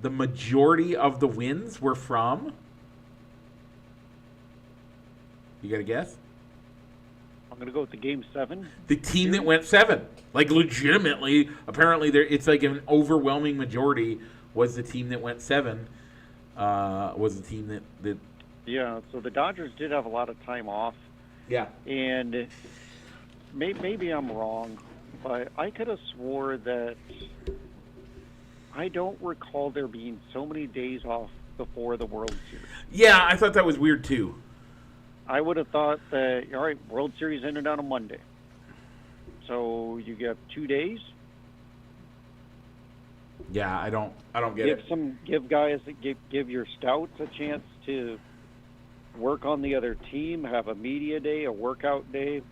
[SPEAKER 1] the majority of the wins were from. You got to guess?
[SPEAKER 2] I'm going to go with the Game 7.
[SPEAKER 1] The team that went 7. Like, legitimately, apparently, it's like an overwhelming majority was the team that went 7. Was the team that.
[SPEAKER 2] Yeah, so the Dodgers did have a lot of time off.
[SPEAKER 1] Yeah.
[SPEAKER 2] And maybe I'm wrong, but I could have swore that I don't recall there being so many days off before the World Series.
[SPEAKER 1] Yeah, I thought that was weird, too.
[SPEAKER 2] I would have thought that, all right, World Series ended on a Monday. So you get 2 days.
[SPEAKER 1] Yeah, I don't get it.
[SPEAKER 2] Give your scouts a chance to work on the other team, have a media day, a workout day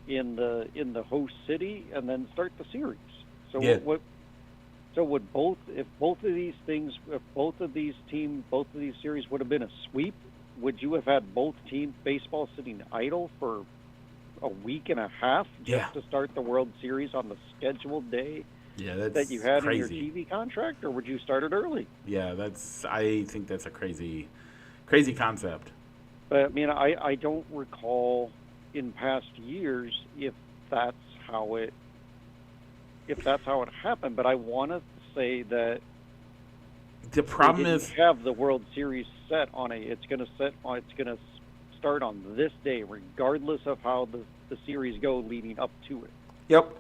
[SPEAKER 2] in the host city, and then start the series. So
[SPEAKER 1] Yeah.
[SPEAKER 2] if both of these series would have been a sweep, would you have had both teams baseball sitting idle for a week and a half just to start the World Series on the scheduled day that you had
[SPEAKER 1] crazy.
[SPEAKER 2] in your TV contract, or would you start it early?
[SPEAKER 1] Yeah, I think that's a crazy concept.
[SPEAKER 2] But I mean, I don't recall in past years if that's how it happened. But I want to say that
[SPEAKER 1] The problem
[SPEAKER 2] they didn't
[SPEAKER 1] is
[SPEAKER 2] have the World Series set on it's going to start on this day, regardless of how the series go leading up to it.
[SPEAKER 1] Yep.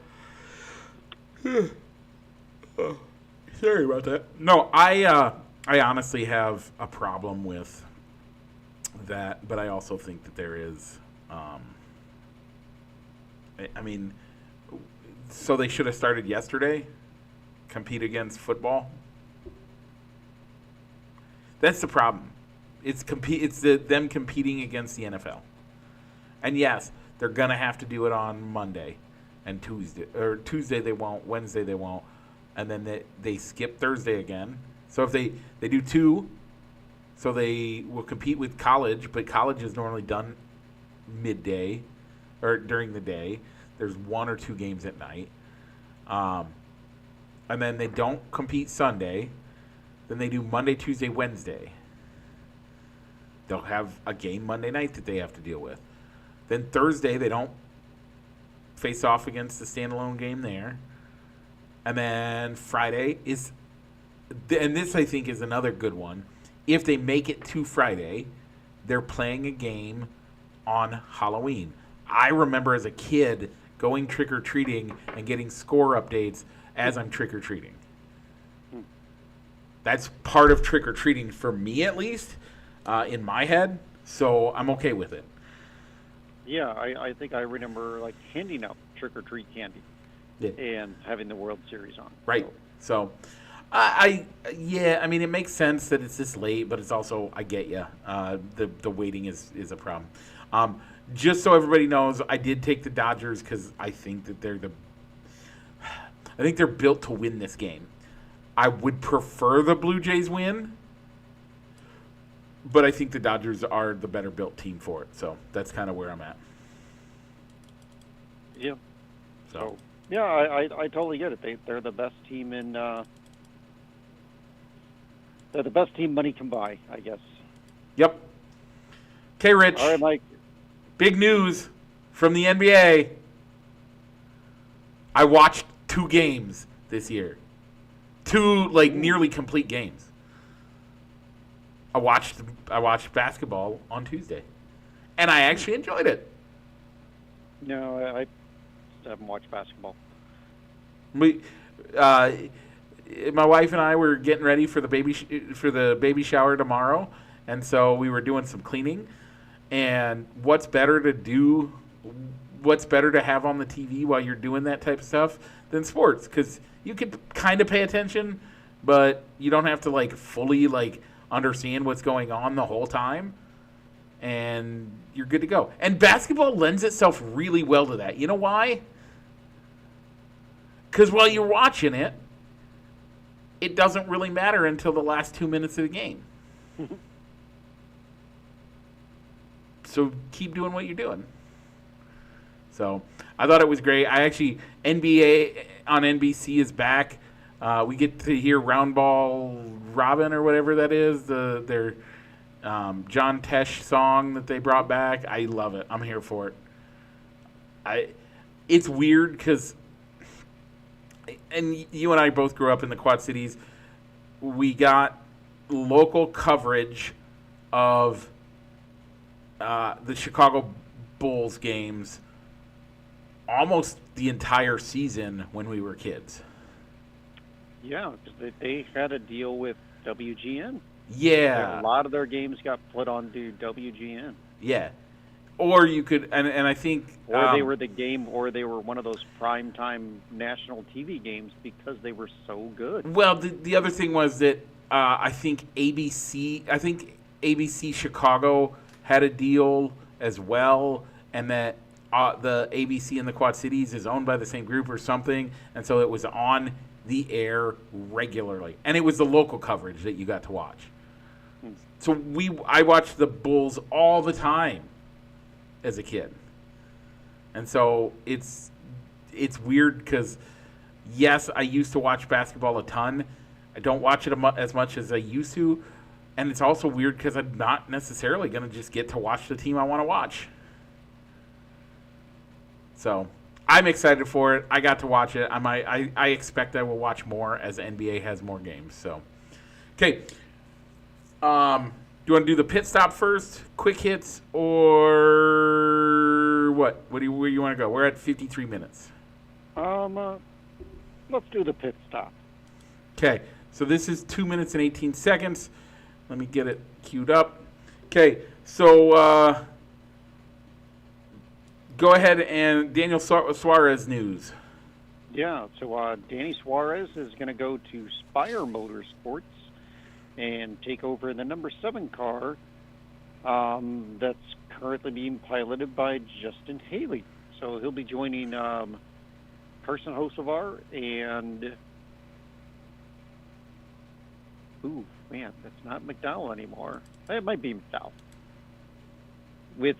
[SPEAKER 1] Sorry about that. No, I honestly have a problem with that, but I also think that there is. I mean, so they should have started yesterday. Compete against football. That's the problem. It's them competing against the NFL. And yes, they're gonna have to do it on Monday and Tuesday. Or Tuesday they won't. Wednesday they won't. And then they skip Thursday again. So if they do 2, so they will compete with college, but college is normally done midday or during the day. There's 1 or 2 games at night. And then they don't compete Sunday. Then they do Monday, Tuesday, Wednesday. They'll have a game Monday night that they have to deal with. Then Thursday, they don't face off against the standalone game there. And then Friday is, and this I think is another good one. If they make it to Friday, they're playing a game on Halloween. I remember as a kid going trick-or-treating and getting score updates as I'm trick-or-treating. That's part of trick-or-treating for me, at least, in my head. So I'm okay with it.
[SPEAKER 2] Yeah, I think I remember like handing out trick-or-treat candy and having the World Series on.
[SPEAKER 1] Right. So Yeah, I mean, it makes sense that it's this late, but it's also, I get you. The waiting is a problem. Um, just so everybody knows, I did take the Dodgers because I think that I think they're built to win this game. I would prefer the Blue Jays win, but I think the Dodgers are the better built team for it. So that's kind of where I'm at.
[SPEAKER 2] Yeah.
[SPEAKER 1] So
[SPEAKER 2] Yeah, I totally get it. They're the best team in. They're the best team money can buy, I guess.
[SPEAKER 1] yep. Okay, Rich.
[SPEAKER 2] All right, Mike.
[SPEAKER 1] Big news from the NBA. I watched 2 games this year. 2 nearly complete games. I watched basketball on Tuesday, and I actually enjoyed it.
[SPEAKER 2] No, I haven't watched basketball.
[SPEAKER 1] My wife and I were getting ready for the baby shower tomorrow, and so we were doing some cleaning. And what's better to have on the TV while you're doing that type of stuff than sports? Because you could kind of pay attention, but you don't have to fully understand what's going on the whole time, and you're good to go. And basketball lends itself really well to that. You know why? Because while you're watching it, it doesn't really matter until the last 2 minutes of the game. So keep doing what you're doing. So I thought it was great. NBA on NBC is back. We get to hear Round Ball Robin or whatever that is, their John Tesh song that they brought back. I love it. I'm here for it. It's weird because, and you and I both grew up in the Quad Cities. We got local coverage of the Chicago Bulls games almost the entire season when we were kids.
[SPEAKER 2] Yeah, because they had a deal with WGN.
[SPEAKER 1] Yeah.
[SPEAKER 2] A lot of their games got put onto WGN.
[SPEAKER 1] Yeah. Or you could, and I think...
[SPEAKER 2] Or they were the game, or they were one of those primetime national TV games because they were so good.
[SPEAKER 1] Well, the other thing was that I think ABC Chicago had a deal as well, and that the ABC in the Quad Cities is owned by the same group or something, and so it was on the air regularly. And it was the local coverage that you got to watch. So I watched the Bulls all the time as a kid. And so it's weird because, yes, I used to watch basketball a ton. I don't watch it as much as I used to. And it's also weird because I'm not necessarily going to just get to watch the team I want to watch. So I'm excited for it. I got to watch it. I expect I will watch more as NBA has more games. So, okay. Do you want to do the pit stop first, quick hits, or what? Where you want to go? We're at 53 minutes.
[SPEAKER 2] Let's do the pit stop.
[SPEAKER 1] Okay, so this is 2 minutes and 18 seconds. Let me get it queued up. Okay, so go ahead and Daniel Suarez news.
[SPEAKER 2] Yeah, so Danny Suarez is going to go to Spire Motorsports and take over the number 7 car that's currently being piloted by Justin Haley. So he'll be joining Carson Hocevar and... Ooh, man, that's not McDowell anymore. It might be McDowell. With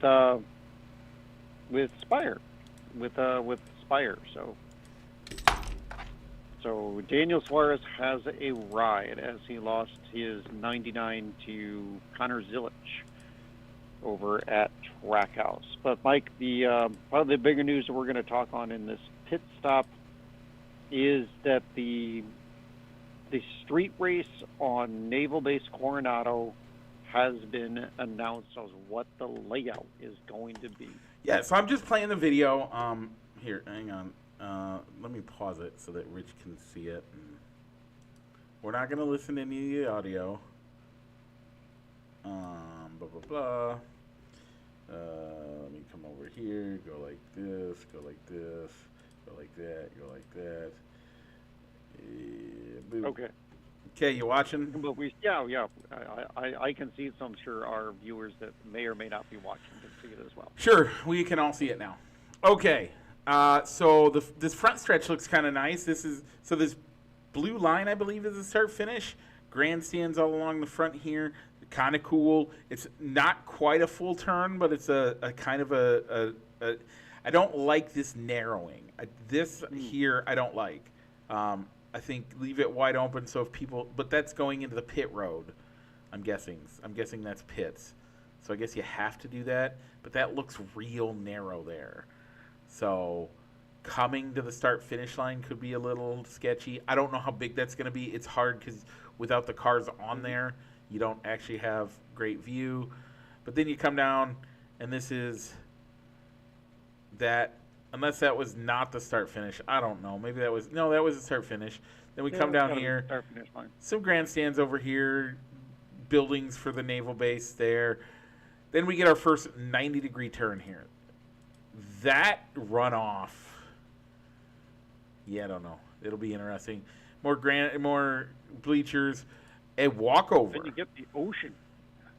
[SPEAKER 2] Spire. With Spire, So Daniel Suarez has a ride as he lost his 99 to Connor Zilic over at Trackhouse. But Mike, part of the bigger news that we're going to talk on in this pit stop is that the street race on Naval Base Coronado has been announced as what the layout is going to be.
[SPEAKER 1] Yeah, so I'm just playing the video. Here, hang on. Let me pause it so that Rich can see it. We're not going to listen to any of the audio. Blah, blah, blah. Let me come over here. Go like this. Go like this. Go like that. Go like that. Boop.
[SPEAKER 2] Okay.
[SPEAKER 1] Okay, you watching?
[SPEAKER 2] But yeah, I can see it, so I'm sure our viewers that may or may not be watching can see it as well.
[SPEAKER 1] Sure, we can all see it now. Okay, so this front stretch looks kind of nice. This blue line, I believe, is the start finish. Grandstands all along the front here, kind of cool. It's not quite a full turn, but it's a kind of a I don't like this narrowing. This here I don't like. I think leave it wide open so if people, but that's going into the pit road. I'm guessing that's pits. So I guess you have to do that, but that looks real narrow there. So coming to the start finish line could be a little sketchy. I don't know how big that's going to be. It's hard because without the cars on there, you don't actually have great view. But then you come down, and this is that. Unless that was not the start finish, I don't know. Maybe that was the start finish. Then we come down here.
[SPEAKER 2] Start finish line.
[SPEAKER 1] Some grandstands over here, buildings for the naval base there. Then we get our first 90-degree turn here. That runoff, yeah, I don't know. It'll be interesting. More bleachers, a walkover.
[SPEAKER 2] Then you get the ocean.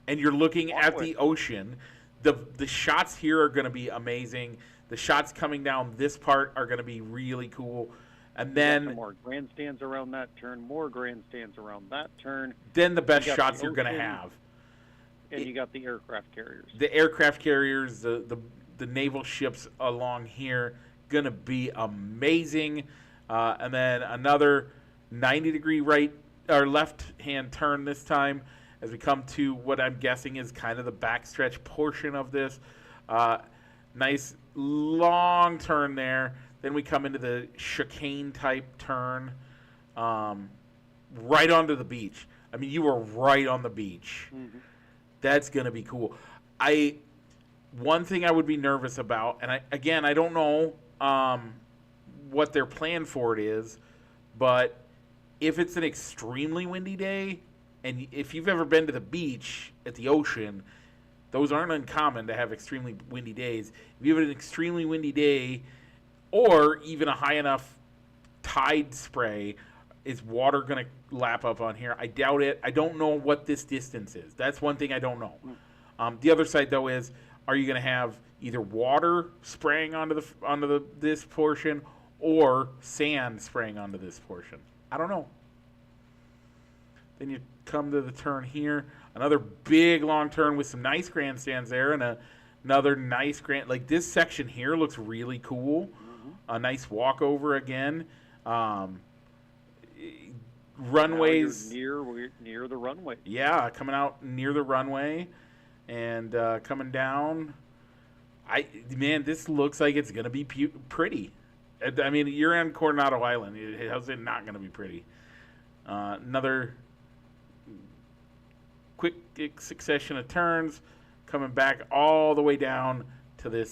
[SPEAKER 1] And you're looking at the ocean. The shots here are going to be amazing. The shots coming down this part are going to be really cool. And then
[SPEAKER 2] more grandstands around that turn, more grandstands around that turn.
[SPEAKER 1] Then the best shots you're going to have.
[SPEAKER 2] And you got the aircraft carriers.
[SPEAKER 1] The aircraft carriers, the naval ships along here, going to be amazing. And then another 90-degree right or left-hand turn this time as we come to what I'm guessing is kind of the backstretch portion of this. Nice long turn there. Then we come into the chicane type turn right onto the beach. I mean, you were right on the beach. Mm-hmm. That's going to be cool. One thing I would be nervous about, and I don't know what their plan for it is, but if it's an extremely windy day, and if you've ever been to the beach at the ocean, those aren't uncommon to have extremely windy days. If you have an extremely windy day, or even a high enough tide spray, is water going to lap up on here? I doubt it. I don't know what this distance is. That's one thing I don't know. The other side, though, is are you going to have either water spraying onto this portion or sand spraying onto this portion? I don't know. Then you come to the turn here. Another big long turn with some nice grandstands there and another nice like this section here looks really cool. Mm-hmm. A nice walkover again. Runways
[SPEAKER 2] near the runway.
[SPEAKER 1] Yeah, coming out near the runway and coming down. This looks like it's gonna be pretty. I mean, you're on Coronado Island. How's it not gonna be pretty? Another quick succession of turns, coming back all the way down to the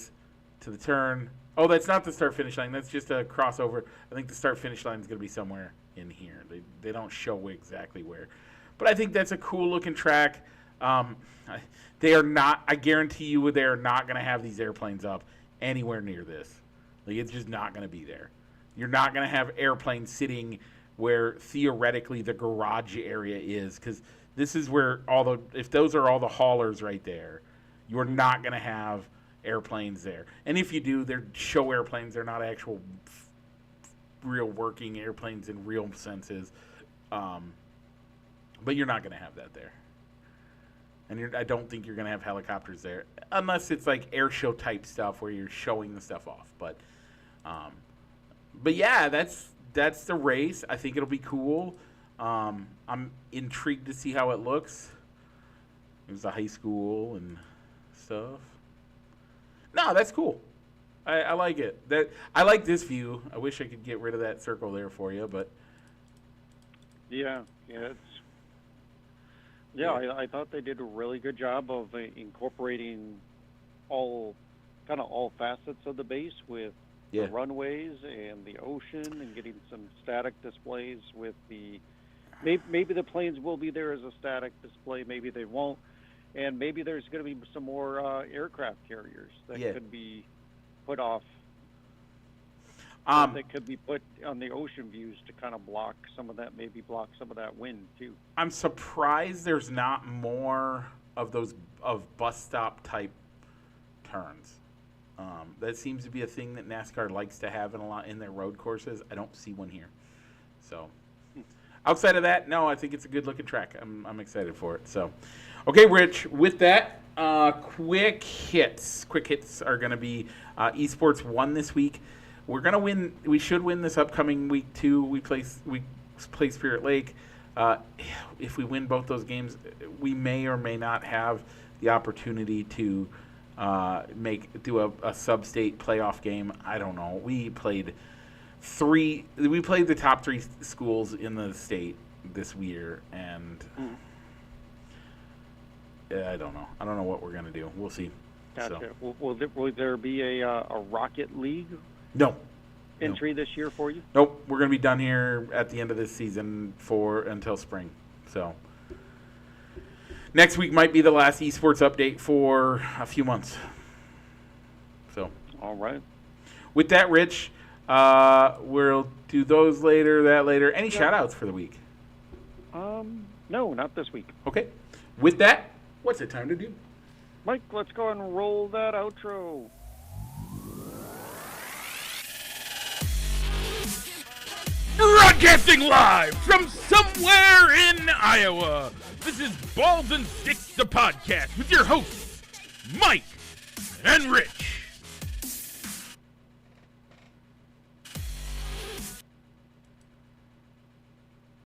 [SPEAKER 1] turn. Oh, that's not the start-finish line. That's just a crossover. I think the start-finish line is going to be somewhere in here. They don't show exactly where. But I think that's a cool-looking track. They are not, I guarantee you, they are not going to have these airplanes up anywhere near this. Like, it's just not going to be there. You're not going to have airplanes sitting where theoretically the garage area is, because this is where if those are all the haulers right there, you're not going to have airplanes there. And if you do, they're show airplanes. They're not actual real working airplanes in real senses. But you're not going to have that there. And I don't think you're going to have helicopters there, unless it's like air show type stuff where you're showing the stuff off. But yeah, that's the race. I think it'll be cool. I'm intrigued to see how it looks. It was a high school and stuff. No, that's cool. I like it. I like this view. I wish I could get rid of that circle there for you, but
[SPEAKER 2] yeah, I thought they did a really good job of incorporating all facets of the base with the runways and the ocean, and getting some static displays with the. Maybe the planes will be there as a static display. Maybe they won't. And maybe there's going to be some more aircraft carriers that could be put off. that could be put on the ocean views to kind of block some of that wind too.
[SPEAKER 1] I'm surprised there's not more of those bus stop type turns. That seems to be a thing that NASCAR likes to have in their road courses. I don't see one here. So outside of that, no, I think it's a good looking track. I'm excited for it. So, okay, Rich. With that, quick hits. Quick hits are going to be Esports 1 this week. We're going to win. We should win this upcoming week 2. We play Spirit Lake. If we win both those games, we may or may not have the opportunity to do a sub-state playoff game. I don't know. We played the top 3 schools in the state this year, and I don't know. I don't know what we're gonna do. We'll see.
[SPEAKER 2] Gotcha. So. Will there be a Rocket League?
[SPEAKER 1] No.
[SPEAKER 2] Entry this year for you?
[SPEAKER 1] Nope. We're gonna be done here at the end of this season until spring. So next week might be the last esports update for a few months. So.
[SPEAKER 2] All right.
[SPEAKER 1] With that, Rich, we'll do those later. Any shout-outs for the week?
[SPEAKER 2] No, not this week.
[SPEAKER 1] Okay. With that, what's it time to do?
[SPEAKER 2] Mike, let's go and roll that outro.
[SPEAKER 3] Broadcasting live from somewhere in Iowa, this is Balls and Sticks, the podcast, with your hosts, Mike and Rich.